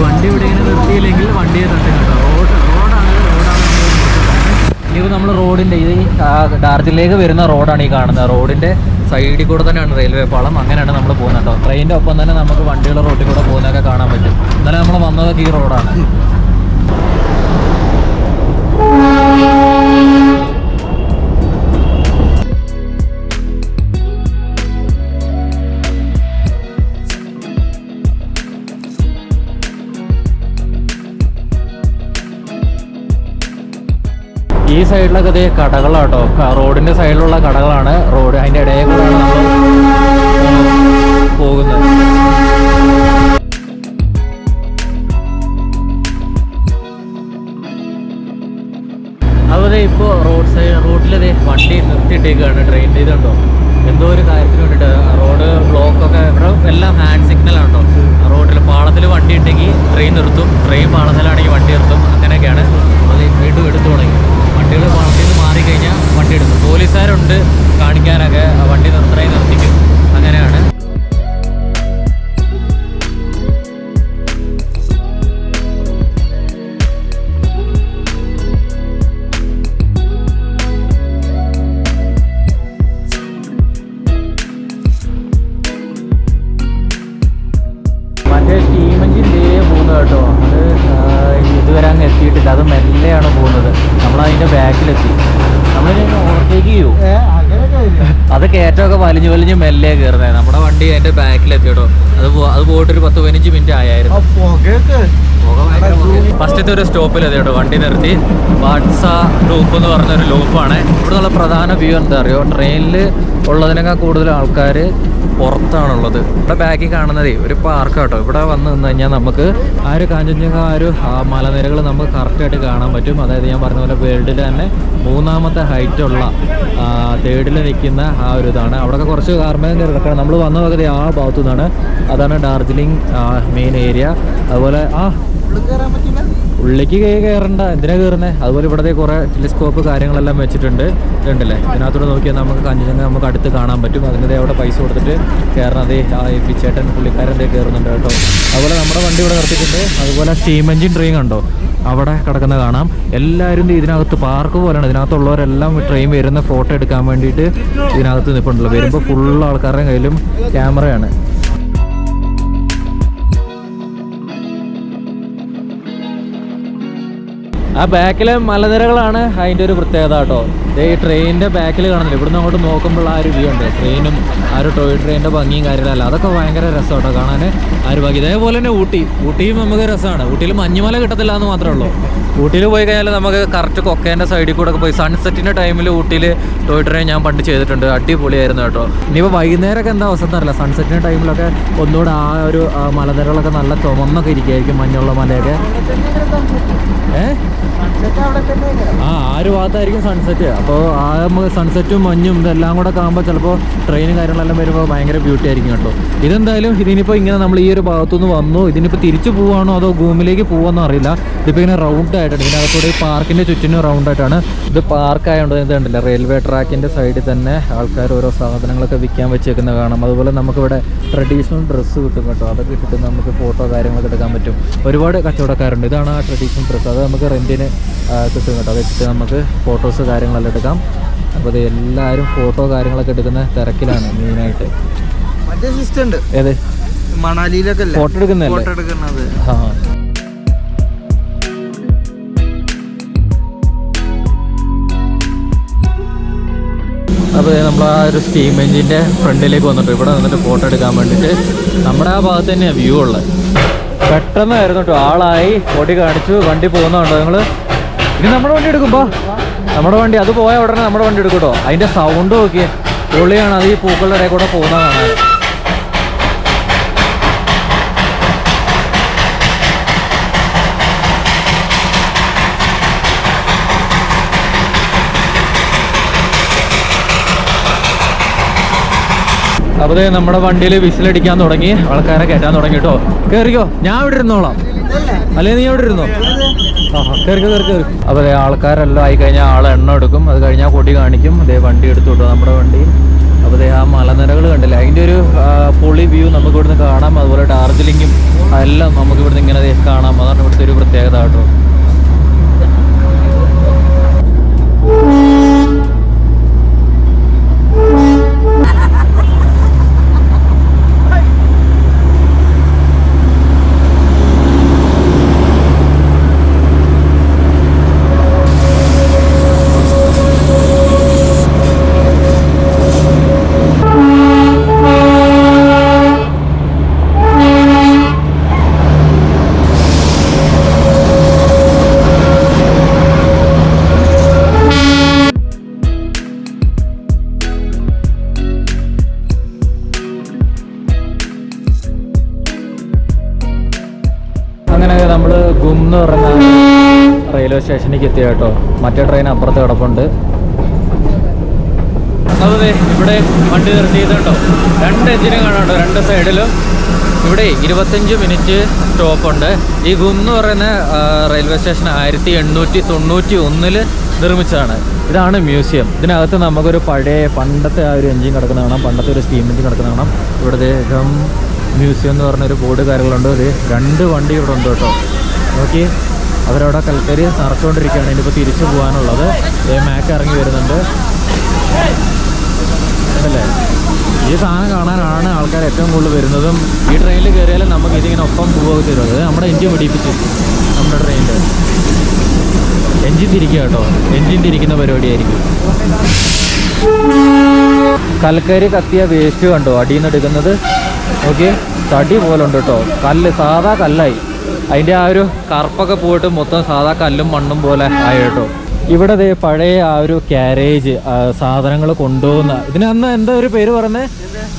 വണ്ടി ഇവിടെ ഇങ്ങനെ നിർത്തിയില്ലെങ്കിൽ വണ്ടിയെ തട്ടും കേട്ടോ. റോഡാണ്. ഇനിയിപ്പോൾ നമ്മൾ റോഡിൻ്റെ ഇത് ഡാർജിലിംഗിലേക്ക് വരുന്ന റോഡാണ് ഈ കാണുന്നത്. റോഡിൻ്റെ സൈഡിൽ കൂടെ തന്നെയാണ് റെയിൽവേ പാളം. അങ്ങനെയാണ് നമ്മൾ പോകുന്നത് കേട്ടോ. ട്രെയിനിൻ്റെ ഒപ്പം തന്നെ നമുക്ക് വണ്ടികളുടെ റോഡിൽ കൂടെ പോകുന്നതൊക്കെ കാണാൻ പറ്റും. എന്നാലും നമ്മൾ വന്നതൊക്കെ ഈ റോഡാണ്. ഈ സൈഡിലൊക്കെ അതേ കടകളാട്ടോ. റോഡിന്റെ സൈഡിലുള്ള കടകളാണ്. റോഡ് അതിന്റെ ഇടയിൽ കൂടെയാണ് നമ്മൾ പോകുന്നത്. അതുപോലെ ഇപ്പോൾ റോഡിലതേ വണ്ടി നിർത്തിയിട്ടേക്കാണ്. ട്രെയിനിൻ്റെ ഇതുണ്ടോ എന്തോ ഒരു കാര്യത്തിന് വേണ്ടിയിട്ട്. റോഡ് ബ്ലോക്കൊക്കെ ഇവിടെ എല്ലാം ഹാൻഡ് സിഗ്നലാണോ. റോഡിൽ പാളത്തിൽ വണ്ടി ഉണ്ടെങ്കിൽ ട്രെയിൻ നിർത്തും, ട്രെയിൻ പാളത്തിലാണെങ്കിൽ വണ്ടി നിർത്തും. അങ്ങനെയൊക്കെയാണ്. അത് വീണ്ടും എടുത്തു തുടങ്ങി. വണ്ടികൾ പാളത്തിൽ നിന്ന് മാറിക്കഴിഞ്ഞാൽ വണ്ടി എടുക്കും. പോലീസുകാരുണ്ട് കാണിക്കാനൊക്കെ. വണ്ടി നിർത്തിക്കും. അങ്ങനെയാണ്. മറ്റേ സ്റ്റീം എഞ്ചിൻ പോകുന്നത് കേട്ടോ. അത് ഇതുവരെ അങ്ങ് എത്തിയിട്ടില്ല. അത് മെല്ലെയാണ് പോകുന്നത്. നമ്മളതിൻ്റെ ബാക്കിലെത്തി. നമ്മളിങ്ങനെ ഓവർടേക്ക് ചെയ്യൂ. അത് കയറ്റമൊക്കെ വലിഞ്ഞ് മെല്ലെ കയറുന്നത്. നമ്മുടെ വണ്ടി അതിൻ്റെ ബാക്കിലെത്തി കേട്ടോ. അത് പോയിട്ടൊരു 10-15 മിനിറ്റ് ആയായിരുന്നു. ഫസ്റ്റത്തെ ഒരു സ്റ്റോപ്പിലെത്തി കേട്ടോ. വണ്ടി നിർത്തി. ബാഡ്സ ലൂപ്പ് എന്ന് പറഞ്ഞൊരു ലൂപ്പാണ്. ഇവിടെ നിന്നുള്ള പ്രധാന വ്യൂ എന്താ അറിയോ, ട്രെയിനിൽ ഉള്ളതിനേക്കാൾ കൂടുതൽ ആൾക്കാർ പുറത്താണുള്ളത്. ഇവിടെ ബാക്കിൽ കാണുന്നതേ ഒരു പാർക്ക് കേട്ടോ. ഇവിടെ വന്ന് നിന്ന് കഴിഞ്ഞാൽ നമുക്ക് ആ ഒരു കാഞ്ചൻജംഗ മലനിരകൾ നമുക്ക് കറക്റ്റായിട്ട് കാണാൻ പറ്റും. അതായത് ഞാൻ പറഞ്ഞ പോലെ വേൾഡിൽ തന്നെ 3ാമത്തെ ഹൈറ്റുള്ള 3rd നിൽക്കുന്ന ആ ഒരു ഇതാണ്. അവിടെയൊക്കെ കുറച്ച് കാർമേഘം കിടക്കണം. നമ്മൾ വന്ന വകതി ആ ഭാഗത്തു നിന്നാണ്. അതാണ് ഡാർജിലിംഗ് മെയിൻ ഏരിയ. അതുപോലെ ഉള്ളിലേക്ക് കയറണ്ട, എന്തിനാ കയറുന്നത്. അതുപോലെ ഇവിടത്തെ കുറേ ടെലിസ്കോപ്പ് കാര്യങ്ങളെല്ലാം വെച്ചിട്ടുണ്ട്. ഇതുണ്ടല്ലേ, ഇതിനകത്തോടെ നോക്കിയാൽ നമുക്ക് കാഞ്ചൻജംഗ നമുക്ക് അടുത്ത് കാണാൻ പറ്റും. അതിൻ്റെ അവിടെ പൈസ കൊടുത്തിട്ട് കയറണതേ ഈ ചേട്ടൻ പുള്ളിക്കാരൻ കയറുന്നുണ്ട് കേട്ടോ. അതുപോലെ നമ്മുടെ വണ്ടി ഇവിടെ നിർത്തിയിട്ടുണ്ട്. അതുപോലെ സ്റ്റീം എഞ്ചിൻ ട്രെയിൻ കണ്ടോ അവിടെ കിടക്കുന്ന കാണാം. എല്ലാവരും ഇതിനകത്ത് പാർക്ക് പോലെയാണ്. ഇതിനകത്തുള്ളവരെല്ലാം ട്രെയിൻ വരുന്ന ഫോട്ടോ എടുക്കാൻ വേണ്ടിയിട്ട് ഇതിനകത്ത് നിൽപ്പുണ്ടല്ലോ. വരുമ്പോൾ ഫുൾ ആൾക്കാരുടെ കയ്യിലും ക്യാമറയാണ്. ആ ബാക്കിലെ മലനിരകളാണ് അതിൻ്റെ ഒരു പ്രത്യേകത കേട്ടോ. ഈ ട്രെയിനിൻ്റെ ബാക്കിൽ കാണുന്നില്ല. ഇവിടുന്ന് അങ്ങോട്ട് നോക്കുമ്പോൾ ആ ഒരു വ്യൂ ഉണ്ട്. ട്രെയിനും ആ ഒരു ടോയ് ട്രെയിനിൻ്റെ ഭംഗിയും കാര്യങ്ങളല്ല, അതൊക്കെ ഭയങ്കര രസം കേട്ടോ കാണാൻ. ആ ഒരു ഭംഗി. ഇതേപോലെ തന്നെ ഊട്ടിയും നമുക്ക് രസമാണ്. ഊട്ടിയിൽ മഞ്ഞുമല കിട്ടത്തില്ല എന്ന് മാത്രമേ ഉള്ളൂ. ഊട്ടിയിൽ പോയി കഴിഞ്ഞാൽ നമുക്ക് കറക്റ്റ് കൊക്കേൻ്റെ സൈഡിൽ കൂടെ ഒക്കെ പോയി സൺസെറ്റിൻ്റെ ടൈമിൽ ഊട്ടിയിൽ ടോയ് ട്രെയിൻ ഞാൻ പണ്ട് ചെയ്തിട്ടുണ്ട്. അടിപൊളിയായിരുന്നു കേട്ടോ. ഇനിയിപ്പോൾ വൈകുന്നേരമൊക്കെ എന്താ അവസ്ഥ എന്നറിയില്ല. സൺസെറ്റിൻ്റെ ടൈമിലൊക്കെ ഒന്നുകൂടെ ആ ഒരു മലനിരകളൊക്കെ നല്ല ചുമന്നൊക്കെ ഇരിക്കുകയായിരിക്കും, മഞ്ഞുള്ള മലയൊക്കെ. ആ ഒരു ഭാഗത്തായിരിക്കും സൺസെറ്റ്. അപ്പോൾ ആ നമുക്ക് സൺസെറ്റും മഞ്ഞും ഇതെല്ലാം കൂടെ കാണുമ്പോൾ ചിലപ്പോൾ ട്രെയിനും കാര്യങ്ങളെല്ലാം വരുമ്പോൾ ഭയങ്കര ബ്യൂട്ടി ആയിരിക്കും കേട്ടോ. ഇതെന്തായാലും ഇതിനിപ്പോൾ ഇങ്ങനെ നമ്മൾ ഈ ഒരു ഭാഗത്തുനിന്ന് വന്നു. ഇതിനിപ്പോൾ തിരിച്ചു പോവാണോ അതോ ഗൂമിലേക്ക് പോവാന്നോ അറിയില്ല. ഇതിപ്പോൾ ഇങ്ങനെ റൗണ്ട് ആയിട്ടാണ്. ഇതിനകത്തൂടെ ഈ പാർക്കിൻ്റെ ചുറ്റിനും റൗണ്ട് ആയിട്ടാണ്. ഇത് പാർക്കായതുകൊണ്ട് ഇത് കണ്ടില്ല, റെയിൽവേ ട്രാക്കിൻ്റെ സൈഡിൽ തന്നെ ആൾക്കാർ ഓരോ സാധനങ്ങളൊക്കെ വിൽക്കാൻ വെച്ചേക്കുന്ന കാണാം. അതുപോലെ നമുക്കിവിടെ ട്രഡീഷണൽ ഡ്രസ്സ് കിട്ടും കേട്ടോ. അതൊക്കെ ഇട്ടിട്ട് നമുക്ക് ഫോട്ടോ കാര്യങ്ങളൊക്കെ എടുക്കാൻ പറ്റും. ഒരുപാട് കച്ചവടക്കാരുണ്ട്. ഇതാണ് ആ ട്രഡീഷണൽ ഡ്രസ്സ്. അത് നമുക്ക് റെൻറ്റിന് കിട്ടും കേട്ടോ. അത് ഇട്ടിട്ട് നമുക്ക് ഫോട്ടോസ് കാര്യങ്ങളെല്ലാം എടുക്കാം. അപ്പോൾ അത് എല്ലാവരും ഫോട്ടോ കാര്യങ്ങളൊക്കെ എടുക്കുന്ന തിരക്കിലാണ് മെയിനായിട്ട്. മറ്റേ സിസ്റ്റം ഉണ്ട്. ഏത് മണാലിയിലൊക്കെ ഫോട്ടോ എടുക്കുന്നത്? ആ അപ്പോൾ നമ്മൾ ആ ഒരു സ്റ്റീം എഞ്ചിൻ്റെ ഫ്രണ്ടിലേക്ക് വന്നിട്ട് ഇവിടെ വന്നിട്ട് ഫോട്ടോ എടുക്കാൻ വേണ്ടിയിട്ട് നമ്മുടെ ആ ഭാഗത്ത് തന്നെയാണ് വ്യൂ ഉള്ളത്. പെട്ടെന്നായിരുന്നു കേട്ടോ. ആളായി ഓടി കാണിച്ചു. വണ്ടി പോകുന്നുണ്ടോ നിങ്ങൾ? ഇനി നമ്മുടെ വണ്ടി എടുക്കുമ്പോൾ നമ്മുടെ വണ്ടി അത് പോയ ഉടനെ നമ്മുടെ വണ്ടി എടുക്കും കേട്ടോ. അതിൻ്റെ സൗണ്ട് നോക്കിയേ, പൊളിയാണ്. അത് ഈ പൂക്കളുടെ ഇടയിൽ കൂടെ പോകുന്ന കാണാൻ. അപ്പോൾ നമ്മുടെ വണ്ടിയിൽ വിസിലടിക്കാൻ തുടങ്ങി, ആൾക്കാരെ കയറ്റാൻ തുടങ്ങി കേട്ടോ. കയറിക്കോ, ഞാൻ ഇവിടെ ഇരുന്നോളാം. അല്ലേ നീ അവിടെ ഇരുന്നോ? കയറി. അപ്പോൾ ആൾക്കാരെല്ലാം ആയി കഴിഞ്ഞാൽ ആൾ എണ്ണ എടുക്കും. അത് കഴിഞ്ഞാൽ കൊടി കാണിക്കും. അതേ വണ്ടി എടുത്തു കേട്ടോ. നമ്മുടെ വണ്ടി അപ്പോൾ ആ മലനിരകൾ കണ്ടില്ല, അതിൻ്റെ ഒരു പൊളി വ്യൂ നമുക്ക് ഇവിടുന്ന് കാണാം. അതുപോലെ ഡാർജിലിങ്ങും എല്ലാം നമുക്ക് ഇവിടുന്ന് ഇങ്ങനെ കാണാം. അതാണ് ഇവിടുത്തെ ഒരു പ്രത്യേകത കേട്ടോ. അങ്ങനെ നമ്മൾ ഗും എന്ന് പറഞ്ഞ റെയിൽവേ സ്റ്റേഷനിലേക്ക് എത്തിയ കേട്ടോ. മറ്റേ ട്രെയിൻ അപ്പുറത്ത് കിടപ്പുണ്ട്. അതെ, ഇവിടെ വണ്ടി നിർത്തിയിട്ടുണ്ടോ, 2 എഞ്ചിനും കാണാട്ടോ 2 സൈഡിലും. ഇവിടെ 25 മിനിറ്റ് സ്റ്റോപ്പുണ്ട്. ഈ ഗും എന്ന് പറയുന്ന റെയിൽവേ സ്റ്റേഷൻ 1891 നിർമ്മിച്ചതാണ്. ഇതാണ് മ്യൂസിയം. ഇതിനകത്ത് നമുക്കൊരു പണ്ടത്തെ ആ ഒരു എഞ്ചിൻ കിടക്കുന്ന കാണാം, പണ്ടത്തെ ഒരു സ്റ്റീം എഞ്ചിൻ കിടക്കുന്ന കാണാം. ഇവിടുത്തെ മ്യൂസിയം എന്ന് പറഞ്ഞൊരു ബോർഡ് കാര്യങ്ങളുണ്ട്. ഒരു 2 വണ്ടി ഇവിടെ ഉണ്ട് കേട്ടോ. നോക്കി, അവരവിടെ കൽക്കരി നിറച്ചുകൊണ്ടിരിക്കുകയാണ്. ഇനിയിപ്പോൾ തിരിച്ചു പോകാനുള്ളത്. മാക്ക് ഇറങ്ങി വരുന്നുണ്ട് അല്ലേ. ഈ സാധനം കാണാനാണ് ആൾക്കാർ ഏറ്റവും കൂടുതൽ വരുന്നതും. ഈ ട്രെയിനിൽ കയറിയാലും നമുക്ക് ഇതിങ്ങനെ ഒപ്പം പോവുകയൊക്കെ തരും. അത് നമ്മുടെ എഞ്ചിൻ പിടിപ്പിച്ചു. നമ്മുടെ ട്രെയിനിൽ എഞ്ചിൻ തിരിക്കുക കേട്ടോ. എഞ്ചിൻ തിരിക്കുന്ന പരിപാടിയായിരിക്കും. കൽക്കരി കത്തിയ വേസ്റ്റ് കണ്ടോ അടിയിൽ നിന്ന് എടുക്കുന്നത്. ഓക്കെ, തടി പോലെ ഉണ്ട് കേട്ടോ. കല്ല് സാധാ കല്ലായി. അതിൻ്റെ ആ ഒരു കറുപ്പൊക്കെ പോയിട്ട് മൊത്തം സാധാ കല്ലും മണ്ണും പോലെ ആയി കേട്ടോ. ഇവിടെ പഴയ ആ ഒരു ക്യാരേജ് സാധനങ്ങൾ കൊണ്ടുപോകുന്ന, ഇതിന് അന്ന് എന്താ ഒരു പേര് പറഞ്ഞേ,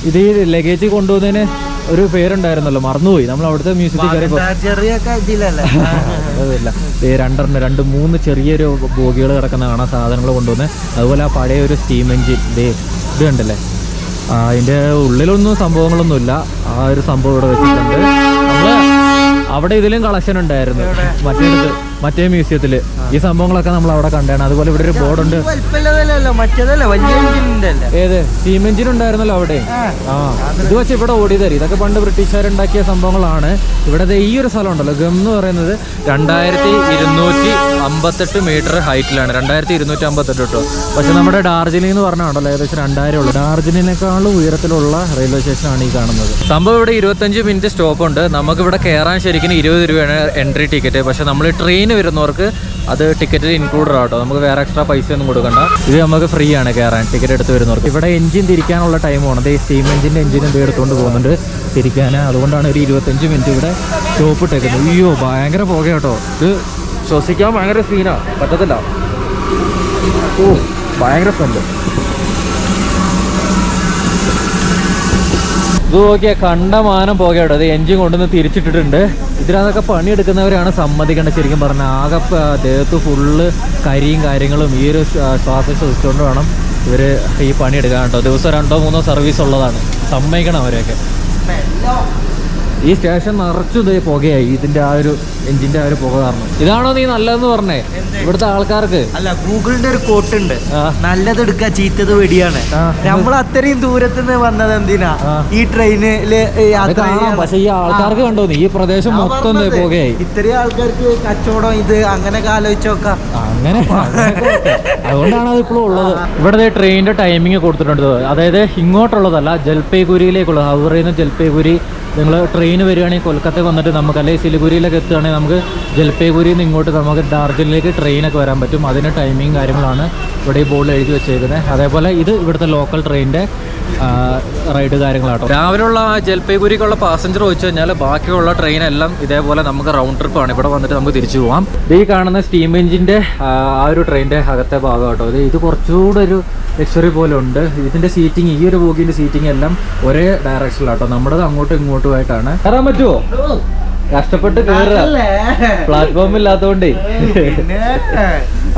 ഇത് ഈ ലഗേജ് കൊണ്ടുപോകുന്നതിന് ഒരു പേരുണ്ടായിരുന്നല്ലോ, മറന്നുപോയി. നമ്മൾ അവിടുത്തെ മ്യൂസിയത്തിൽ കയറിയപ്പോൾ അതല്ല, 2-3 ചെറിയൊരു ബോഗികൾ കിടക്കുന്ന കാണാൻ സാധനങ്ങൾ കൊണ്ടുവന്ന്. അതുപോലെ ആ പഴയ ഒരു സ്റ്റീം എഞ്ചിൻ ഇത് കണ്ടല്ലേ. അതിൻ്റെ ഉള്ളിലൊന്നും സംഭവങ്ങളൊന്നുമില്ല. ആ ഒരു സംഭവം ഇവിടെ വെച്ചിട്ടുണ്ട്. നമ്മൾ അവിടെ ഇതിലും കളക്ഷൻ ഉണ്ടായിരുന്നു മറ്റേ മ്യൂസിയത്തിൽ. ഈ സംഭവങ്ങളൊക്കെ നമ്മൾ അവിടെ കണ്ടാണ്. അതുപോലെ ഇവിടെ ഒരു ബോർഡുണ്ട്. ഏത് സ്റ്റീം എഞ്ചിൻ ഉണ്ടായിരുന്നല്ലോ അവിടെ. ഇത് വെച്ച് ഇവിടെ ഓടിയതായി. ഇതൊക്കെ പണ്ട് ബ്രിട്ടീഷുകാരുണ്ടാക്കിയ സംഭവങ്ങളാണ്. ഇവിടെ ഈ ഒരു സ്ഥലം ഉണ്ടല്ലോ, ഗം എന്ന് പറയുന്നത് 2258 മീറ്റർ ഹൈറ്റിലാണ്. 2258 കേട്ടോ. പക്ഷെ നമ്മുടെ ഡാർജിലിംഗ് എന്ന് പറഞ്ഞാണല്ലോ ഏകദേശം 2000 ഉള്ളു. ഡാർജിലിങ്ങിനേക്കാളും ഉയരത്തിലുള്ള റെയിൽവേ സ്റ്റേഷനാണ് ഈ കാണുന്നത്. സംഭവം ഇവിടെ 25 മിനിറ്റ് സ്റ്റോപ്പ് ഉണ്ട്. നമുക്കിവിടെ കയറാൻ ശരിക്കും 20 രൂപയാണ് എൻട്രി ടിക്കറ്റ്. പക്ഷെ നമ്മൾ ട്രെയിൻ വരുന്നവർക്ക് അത് ടിക്കറ്റിൽ ഇൻക്ലൂഡഡ് ആട്ടോ. നമുക്ക് വേറെ എക്സ്ട്രാ പൈസ ഒന്നും കൊടുക്കണ്ട. ഇത് നമുക്ക് ഫ്രീ ആണ് കയറാൻ ടിക്കറ്റ് എടുത്ത് വരുന്നവർക്ക്. ഇവിടെ എഞ്ചിൻ തിരിക്കാനുള്ള ടൈമാണ്. ഈ സ്റ്റീം എഞ്ചിൻ്റെ എഞ്ചിൻ എന്ത് എടുത്തുകൊണ്ട് പോകുന്നുണ്ട് തിരിക്കാൻ. അതുകൊണ്ടാണ് ഒരു 25 മിനിറ്റ് ഇവിടെ സ്റ്റോപ്പ് ഇട്ടേക്കുന്നത്. അയ്യോ, ഭയങ്കര പുക കേട്ടോ. ഇത് ശ്വസിക്കാൻ ഭയങ്കര സീനാണ്, പറ്റത്തില്ല. ഓ, ഭയങ്കര സ്മെല്ല്. ഇത് നോക്കിയാൽ കണ്ടമാനം പുകയുണ്ട്. അത് എഞ്ചിൻ കൊണ്ടുവന്ന് തിരിച്ചിട്ടിട്ടുണ്ട്. ഇതിനകത്തൊക്കെ പണിയെടുക്കുന്നവരാണ് സമ്മതിക്കേണ്ടത്. ശരിക്കും പറഞ്ഞാൽ ആകെ ദേഹത്ത് ഫുള്ള് കരിയും കാര്യങ്ങളും. ഈ ഒരു ശ്വാസം ശ്വസിച്ചുകൊണ്ട് വേണം ഇവർ ഈ പണിയെടുക്കാൻ കേട്ടോ. ദിവസം 2-3 സർവീസ് ഉള്ളതാണ്. സമ്മതിക്കണം അവരെയൊക്കെ. ഈ സ്റ്റേഷൻ നിറച്ചു പുകയായി ഇതിന്റെ ആ ഒരു എഞ്ചിന്റെ ആ ഒരു പുക കാരണം. ഇതാണോ നീ നല്ലതെന്ന് പറഞ്ഞേ ഇവിടുത്തെ ആൾക്കാർക്ക്? അല്ല, ഗൂഗിളിന്റെ ഒരു കോട്ടുണ്ട്, നല്ലത് എടുക്കുക ചീത്തത് വെടിയാണ്. നമ്മൾ അത്രയും ദൂരത്ത് നിന്ന് വന്നത് എന്തിനാ ഈ ട്രെയിനില് യാത്ര. പക്ഷെ ഈ ആൾക്കാർക്ക് കണ്ടോ ഈ പ്രദേശം മൊത്തം പുകയായി. ഇത്രയും ആൾക്കാർക്ക് കച്ചവടം ഇത് അങ്ങനെയൊക്കെ ആലോചിച്ചോക്കാം. അങ്ങനെ അതുകൊണ്ടാണ് അത് ഇപ്പോഴും ഉള്ളത്. ഇവിടെ ട്രെയിനിന്റെ ടൈമിങ് കൊടുത്തിട്ടുണ്ട്. അതായത് ഇങ്ങോട്ടുള്ളതല്ല, ജൽപൈഗുരിയിലേക്കുള്ളത്. ഹൗറയിൽ നിന്ന് ജൽപൈഗുരി നിങ്ങൾ ട്രെയിൻ വരികയാണെങ്കിൽ കൊൽക്കത്തയിൽ വന്നിട്ട് നമുക്ക്, അല്ലെങ്കിൽ സിലിഗുരിയിലൊക്കെ എത്തുകയാണെങ്കിൽ നമുക്ക് ജൽപൈഗുരിയിൽ നിന്ന് ഇങ്ങോട്ട് നമുക്ക് ഡാർജിലിംഗിലേക്ക് ട്രെയിനൊക്കെ വരാൻ പറ്റും. അതിന് ടൈമിങ് കാര്യങ്ങളാണ് ഇവിടെ ഈ ബോർഡിൽ എഴുതി വെച്ചേക്കുന്നത്. അതേപോലെ ഇത് ഇവിടുത്തെ ലോക്കൽ ട്രെയിനിൻ്റെ റൈഡ് കാര്യങ്ങളാട്ടോ. രാവിലെയുള്ള ജൽപൈഗുരിക്കുള്ള പാസഞ്ചർ വെച്ച് കഴിഞ്ഞാൽ ബാക്കിയുള്ള ട്രെയിനെല്ലാം ഇതേപോലെ നമുക്ക് റൗണ്ട് ട്രിപ്പാണ്. ഇവിടെ വന്നിട്ട് നമുക്ക് തിരിച്ചു പോകാം. ഈ കാണുന്ന സ്റ്റീം എഞ്ചിൻ്റെ ആ ഒരു ട്രെയിനിൻ്റെ അകത്തെ ഭാഗം കേട്ടോ. ഇത് കുറച്ചുകൂടെ ഒരു ലക്ഷറി പോലെ ഉണ്ട്. ഇതിൻ്റെ സീറ്റിംഗ്, ഈ ഒരു ബോഗിൻ്റെ സീറ്റിംഗ് എല്ലാം ഒരേ ഡയറക്ഷനിലാട്ടോ. നമ്മുടേത് അങ്ങോട്ടും ഇങ്ങോട്ടും ആയിട്ടാണ്. കയറാൻ പറ്റുമോ? കഷ്ടപ്പെട്ട് കയറുക, പ്ലാറ്റ്ഫോം ഇല്ലാത്തതുകൊണ്ടേ.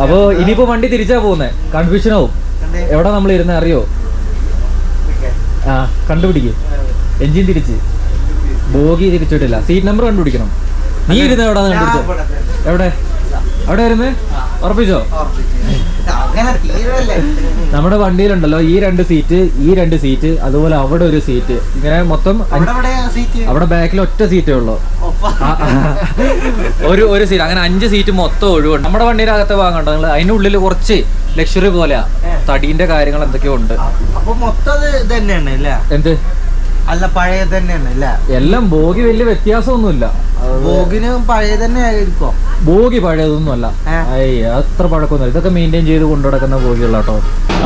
അപ്പൊ ഇനിയിപ്പോ വണ്ടി തിരിച്ചാ പോകുന്നത്, കൺഫ്യൂഷൻ ആവും. എവിടെ നമ്മൾ ഇരുന്ന് അറിയോ? ആ, കണ്ടുപിടിക്കും. എഞ്ചിൻ തിരിച്ച്, ബോഗി തിരിച്ചിട്ടില്ല, സീറ്റ് നമ്പർ കണ്ടുപിടിക്കണം. നീ ഇരുന്ന് എവിടെ കണ്ടുപിടിച്ചോ? എവിടെ അവിടെ ഇരുന്ന് ഉറപ്പിച്ചോ? അങ്ങനെ തീരല്ലേ. നമ്മുടെ വണ്ടിയിലുണ്ടല്ലോ ഈ 2 സീറ്റ് അതുപോലെ അവിടെ ഒരു സീറ്റ്, ഇങ്ങനെ മൊത്തം അവിടെ ബാക്കിൽ ഒറ്റ സീറ്റേ ഉള്ളൂ. ഒരു സീറ്റ്, അങ്ങനെ 5 സീറ്റ് മൊത്തം ഒഴിവുണ്ട്. നമ്മുടെ വണ്ടിയുടെ അകത്തെ ഭാഗം നിങ്ങൾ അതിന്റെ ഉള്ളിൽ കുറച്ച് ലക്ഷറി പോലെയാ, തടീന്റെ കാര്യങ്ങൾ എന്തൊക്കെയോ ഉണ്ട്. അപ്പൊ മൊത്തം ഇത് തന്നെയാണ് അല്ലേ? എന്ത് അല്ല പഴയ തന്നെയാണ് അല്ലേ? എല്ലാം ബോഗി വലിയ വ്യത്യാസമൊന്നുമില്ല. ബോഗിന് പഴയ തന്നെ ആയിരിക്കും. ബോഗി പഴയതൊന്നും അല്ല, അത്ര പഴക്കമൊന്നുമില്ല. ഇതൊക്കെ മെയിൻറ്റെയിൻ ചെയ്ത് കൊണ്ടു നടക്കുന്ന ബോഗിയുള്ള കേട്ടോ.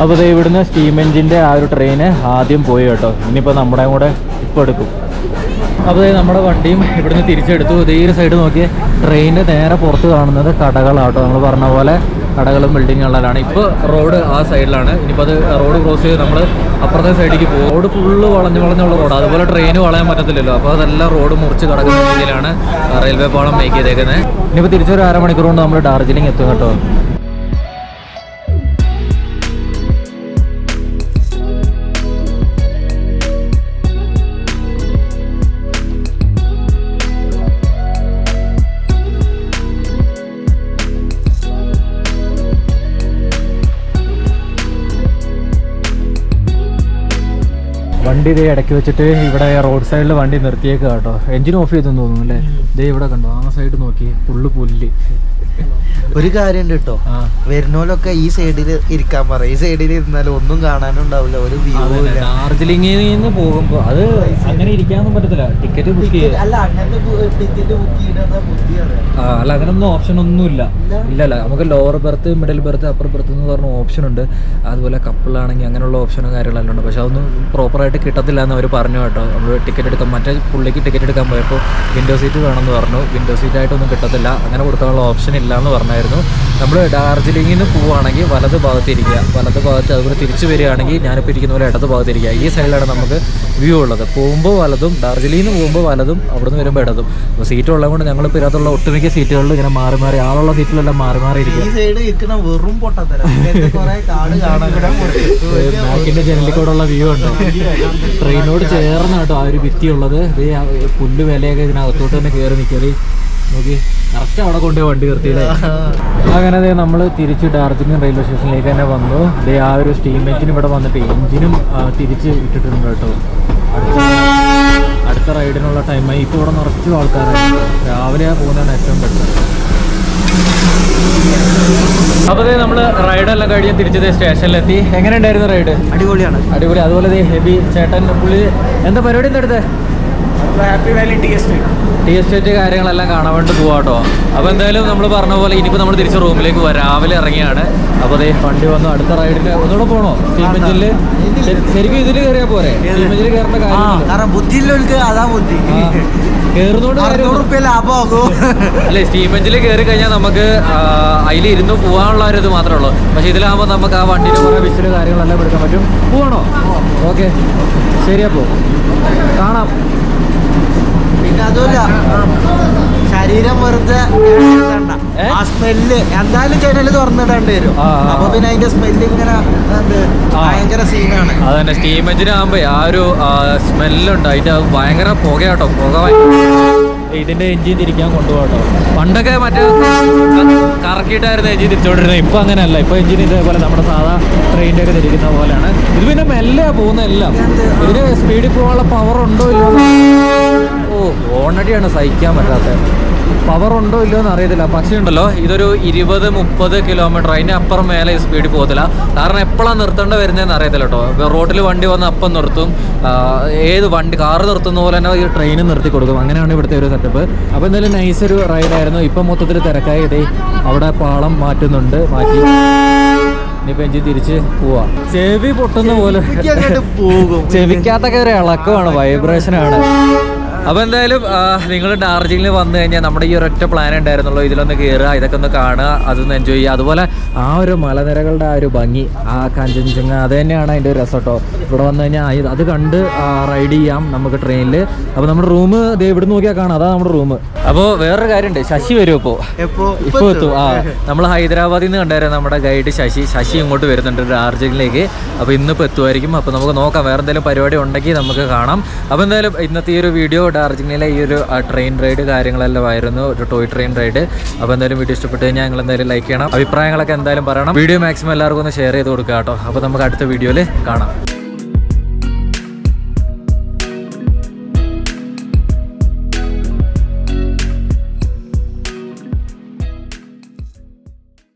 അപ്പോൾ ഇവിടുന്ന് സ്റ്റീം എഞ്ചിന്റെ ആ ഒരു ട്രെയിന് ആദ്യം പോയി കേട്ടോ. ഇനിയിപ്പോൾ നമ്മുടെ കൂടെ ഇപ്പൊ എടുക്കും. അപ്പോൾ നമ്മുടെ വണ്ടിയും ഇവിടുന്ന് തിരിച്ചെടുത്തു. ഇതേ ഒരു സൈഡ് നോക്കിയേ, ട്രെയിനിന്റെ നേരെ പുറത്ത് കാണുന്നത് കടകളാട്ടോ. നമ്മൾ പറഞ്ഞ പോലെ കടകളും ബിൽഡിങ്ങുകളിലാണ്. ഇപ്പോൾ റോഡ് ആ സൈഡിലാണ്. ഇനിയിപ്പോൾ അത് റോഡ് ക്രോസ് ചെയ്ത് നമ്മൾ അപ്പുറത്തെ സൈഡിലേക്ക് പോകും. റോഡ് ഫുള്ള് വളഞ്ഞുള്ള റോഡ്, അതുപോലെ ട്രെയിന് വളയാൻ പറ്റത്തില്ലല്ലോ. അപ്പോൾ അതെല്ലാം റോഡ് മുറിച്ച് കടക്കുന്ന രീതിയിലാണ് റെയിൽവേ പാളം മേക്ക് ചെയ്തേക്കുന്നത്. ഇനിയിപ്പോൾ തിരിച്ചൊരു 1/2 മണിക്കൂർ കൊണ്ട് നമ്മൾ ഡാർജിലിംഗ് എത്തും കേട്ടോ. വണ്ടി ഇതേ ഇടയ്ക്ക് വെച്ചിട്ട് ഇവിടെ റോഡ് സൈഡിൽ വണ്ടി നിർത്തിയേക്കുക കേട്ടോ. എഞ്ചിൻ ഓഫ് ചെയ്തെന്ന് തോന്നുന്നു അല്ലേ? ഇതേ ഇവിടെ കണ്ടോ, ആ സൈഡ് നോക്കി ഫുള്ള് പുല്ല്. ഒരു കാര്യമുണ്ട് കേട്ടോ, വരുന്നോലൊക്കെ ഈ സൈഡിൽ ഇരിക്കാൻ പറയും. ഈ സൈഡിൽ ഇരുന്നാലും ഒന്നും കാണാനും ഉണ്ടാവില്ല, ഒരു വ്യൂ ഇല്ല. ഡാർജിലിംഗിൽ നിന്ന് പോകുമ്പോ അത് അങ്ങനെ ഇരിക്കാനൊന്നും പറ്റത്തില്ല. ടിക്കറ്റ് ബുക്ക് ചെയ്ത് അല്ല, അങ്ങനത്തെ ടിക്കറ്റ് ബുക്ക് ചെയ്യുന്ന ബുദ്ധിയാണ്. അല്ല അങ്ങനൊന്നും ഓപ്ഷൻ ഒന്നും ഇല്ല. ഇല്ലല്ല, നമുക്ക് lower berth, middle berth, upper berth എന്ന് പറഞ്ഞ ഓപ്ഷൻ ഉണ്ട്. അതുപോലെ കപ്പിളാണെങ്കിൽ അങ്ങനെയുള്ള ഓപ്ഷനും കാര്യങ്ങളെല്ലാം ഉണ്ട്. പക്ഷെ അതൊന്നും പ്രോപ്പറായിട്ട് കിട്ടത്തില്ല എന്ന് അവർ പറഞ്ഞു കേട്ടോ. നമ്മൾ ടിക്കറ്റ് എടുക്കാൻ, മറ്റേ പുള്ളിക്ക് ടിക്കറ്റ് എടുക്കാൻ പോയപ്പോൾ വിൻഡോ സീറ്റ് വേണമെന്ന് പറഞ്ഞു. വിൻഡോ സീറ്റായിട്ടൊന്നും കിട്ടത്തില്ല, അങ്ങനെ കൊടുക്കാനുള്ള ഓപ്ഷൻ ഇല്ല എന്ന് പറഞ്ഞായിരുന്നു. നമ്മൾ ഡാർജിലിംഗിൽ നിന്ന് പോവുകയാണെങ്കിൽ വലത് ഭാഗത്ത് ഇരിക്കുക, വലത് ഭാഗത്ത്. അതുപോലെ തിരിച്ചു വരികയാണെങ്കിൽ ഞാനിപ്പോൾ ഇരിക്കുന്ന പോലെ ഇടത് ഭാഗത്ത് ഇരിക്കുക. ഈ സൈഡിലാണ് നമുക്ക് വ്യൂ ഉള്ളത്. പോകുമ്പോൾ വലതും, ഡാർജിലിംഗിൽ നിന്ന് പോകുമ്പോൾ വലതും, അവിടെ നിന്ന് വരുമ്പോൾ ഇടതും. അപ്പോൾ സീറ്റ് ഉള്ളത് കൊണ്ട് ഞങ്ങളിപ്പോൾ ഇതിനകത്തുള്ള ഒട്ടുമിക്ക സീറ്റുകളിൽ ഇങ്ങനെ മാറി മാറി, ആളുള്ള സീറ്റിലെല്ലാം മാറി മാറി ഇരിക്കും. ബാക്കിൻ്റെ ജനലിൽ കൂടെയുള്ള വ്യൂ ഉണ്ട്. ട്രെയിനോട് ചേർന്ന് കേട്ടോ ആ ഒരു ഭിത്തിയുള്ളത്. ഇത് പുല്ല് വിലയൊക്കെ ഇതിനകത്തോട്ട് തന്നെ കയറി നിൽക്കല് നോക്കി. കറക്റ്റ് അവിടെ കൊണ്ടുപോയി വണ്ടി നിർത്തിയില്ലേ. അങ്ങനെ നമ്മൾ തിരിച്ച് ഡാർജിലിംഗ് റെയിൽവേ സ്റ്റേഷനിലേക്ക് തന്നെ വന്നു. ആ ഒരു സ്റ്റീം എഞ്ചിനും ഇവിടെ വന്നിട്ട് എഞ്ചിനും തിരിച്ച് ഇട്ടിട്ടുണ്ട് കേട്ടോ. അടുത്ത റൈഡിനുള്ള ടൈമായി. ഇപ്പോൾ ഇവിടെ നിറച്ചു ആൾക്കാരാണ്. രാവിലെ പോകുന്നതാണ് ഏറ്റവും ബെറ്റർ. അപ്പോൾ നമ്മൾ റൈഡെല്ലാം കഴിഞ്ഞ് തിരിച്ചത് സ്റ്റേഷനിലെത്തി. എങ്ങനെ ഉണ്ടായിരുന്നു റൈഡ്? അടിപൊളിയാണ്, അടിപൊളി. അതുപോലെ ഹെവി ചേട്ടൻ പുള്ളി എന്താ പരിപാടി എന്താ എടുത്തത്? ഹാപ്പി വാലി ടീ എസ്റ്റേറ്റ് കാര്യങ്ങളെല്ലാം കാണാൻ വേണ്ടി പോവാം കേട്ടോ. അപ്പോൾ എന്തായാലും നമ്മൾ പറഞ്ഞ പോലെ ഇനിയിപ്പോൾ നമ്മൾ തിരിച്ച് റൂമിലേക്ക് രാവിലെ ഇറങ്ങിയാണ്. അപ്പോൾ വണ്ടി വന്നു. അടുത്ത റൈഡിന് ഒന്നുകൂടെ പോകണോ? സ്റ്റീം എഞ്ചിനിൽ ശരിക്കും ഇതിൽ കയറിയാൽ പോരെ? സ്റ്റീം എഞ്ചിൽ കയറേണ്ട കാര്യം ബുദ്ധിയില്ലവർക്ക് അതാ ബുദ്ധി. കയറുന്നോണ്ട് അല്ലേ, സ്റ്റീം എഞ്ചിൽ കയറി കഴിഞ്ഞാൽ നമുക്ക് അതിൽ ഇരുന്ന് പോകാനുള്ള ഒരു ഇത് മാത്രമേ ഉള്ളൂ. പക്ഷെ ഇതിലാകുമ്പോൾ നമുക്ക് ആ വണ്ടിയുടെ കുറേ വിസില് കാര്യങ്ങളെല്ലാം എടുക്കാൻ പറ്റും. പോകണോ? ഓക്കെ, ശരി. അപ്പോൾ കാണാം. പിന്നെ അതുമല്ല, ശരീരം വെറുതെ ആ സ്മെല്ല് എന്തായാലും ജനല് തുറന്നിടേണ്ടി വരും. അപ്പൊ പിന്നെ അതിന്റെ സ്മെല്ല് ഇങ്ങനെ ഭയങ്കര സീനാണ്. അതന്നെ, സ്റ്റീം എഞ്ചിനാകുമ്പോ ആ ഒരു സ്മെല്ലുണ്ട്. അതിന്റെ ഭയങ്കര പുകയാട്ടോ. പുക ഇതിന്റെ എഞ്ചിൻ തിരിക്കാൻ കൊണ്ടുപോകട്ടോ. പണ്ടൊക്കെ മറ്റേ കറക്കിയിട്ടായിരുന്നു എഞ്ചിൻ തിരിച്ചോണ്ടിരുന്നത്. ഇപ്പൊ അങ്ങനെയല്ല. ഇപ്പൊ എഞ്ചിൻ ഇതേപോലെ നമ്മുടെ സാധാ ട്രെയിനിന്റെ ഒക്കെ തിരിക്കുന്ന പോലെയാണ്. ഇത് പിന്നെ മെല്ലെ പോകുന്നതെല്ലാം. ഇതിന് സ്പീഡിൽ പോകാനുള്ള പവർ ഉണ്ടോ ഇല്ലോ? ഓണടിയാണ് സഹിക്കാൻ പറ്റാത്തത്. പവർ ഉണ്ടോ ഇല്ലയോ എന്ന് അറിയത്തില്ല. പക്ഷേ ഉണ്ടല്ലോ, ഇതൊരു 20-30 കിലോമീറ്റർ അതിൻ്റെ അപ്പുറം മേലെ സ്പീഡിൽ പോകത്തില്ല. കാരണം എപ്പോഴാണ് നിർത്തേണ്ട വരുന്നതെന്ന് അറിയത്തില്ല കേട്ടോ. റോഡിൽ വണ്ടി വന്ന് അപ്പം നിർത്തും. ഏത് വണ്ടി കാറ് നിർത്തുന്ന പോലെ തന്നെ ഈ ട്രെയിനും നിർത്തി കൊടുക്കും. അങ്ങനെയാണ് ഇവിടുത്തെ ഒരു സെറ്റപ്പ്. അപ്പോൾ എന്തായാലും നൈസൊരു റൈഡായിരുന്നു. ഇപ്പം മൊത്തത്തിൽ തിരക്കായി. ഇതേ അവിടെ പാളം മാറ്റുന്നുണ്ട്. മാറ്റി ഇനിയിപ്പോൾ എഞ്ചിൻ തിരിച്ച് പോവാം. ചെവി പൊട്ടുന്ന പോലെ പോകും. ചെവിക്കകത്തൊക്കെ ഒരു ഇളക്കമാണ്, വൈബ്രേഷനാണ്. അപ്പോൾ എന്തായാലും നിങ്ങൾ ഡാർജിലിംഗിൽ വന്നു കഴിഞ്ഞാൽ നമ്മുടെ ഈ ഒരൊറ്റ പ്ലാൻ ഉണ്ടായിരുന്നുള്ളൂ. ഇതിലൊന്ന് കയറുക, ഇതൊക്കെ ഒന്ന് കാണുക, അതൊന്ന് എൻജോയ് ചെയ്യുക. അതുപോലെ ആ ഒരു മലനിരകളുടെ ആ ഒരു ഭംഗി, ആ കഞ്ചൻജംഗ, അത് തന്നെയാണ് അതിൻ്റെ ഒരു രസം കേട്ടോ. ഇവിടെ വന്നു കഴിഞ്ഞാൽ അത് കണ്ട് റൈഡ് ചെയ്യാം നമുക്ക് ട്രെയിനിൽ. അപ്പോൾ നമ്മുടെ റൂം ഇവിടെ നോക്കിയാൽ കാണാം, അതാണ് നമ്മുടെ റൂം. അപ്പോൾ വേറൊരു കാര്യമുണ്ട്, ശശി വരും ഇപ്പോൾ എത്തും. നമ്മൾ ഹൈദരാബാദിൽ നിന്ന് കണ്ടായിരുന്നു നമ്മുടെ ഗൈഡ് ശശി ഇങ്ങോട്ട് വരുന്നുണ്ട് ഡാർജിലിംഗിലേക്ക്. അപ്പോൾ ഇന്നിപ്പോൾ എത്തുമായിരിക്കും. അപ്പോൾ നമുക്ക് നോക്കാം, വേറെ എന്തെങ്കിലും പരിപാടി ഉണ്ടെങ്കിൽ നമുക്ക് കാണാം. അപ്പോൾ എന്തായാലും ഇന്നത്തെ ഈ ഒരു വീഡിയോ ഡാർജിലിംഗിലെ ഈ ഒരു ട്രെയിൻ റൈഡ് കാര്യങ്ങളെല്ലാം ആയിരുന്നു, ഒരു ടോയ് ട്രെയിൻ റൈഡ്. അപ്പോൾ എന്തായാലും വീഡിയോ ഇഷ്ടപ്പെട്ട് കഴിഞ്ഞാൽ നിങ്ങൾ എന്തായാലും ലൈക്ക് ചെയ്യണം, അഭിപ്രായങ്ങളൊക്കെ എന്തായാലും പറയണം. വീഡിയോ മാക്സിമം എല്ലാവർക്കും ഒന്ന് ഷെയർ ചെയ്ത് കൊടുക്കുക കേട്ടോ. അപ്പോൾ നമുക്ക് അടുത്ത വീഡിയോയിൽ കാണാം.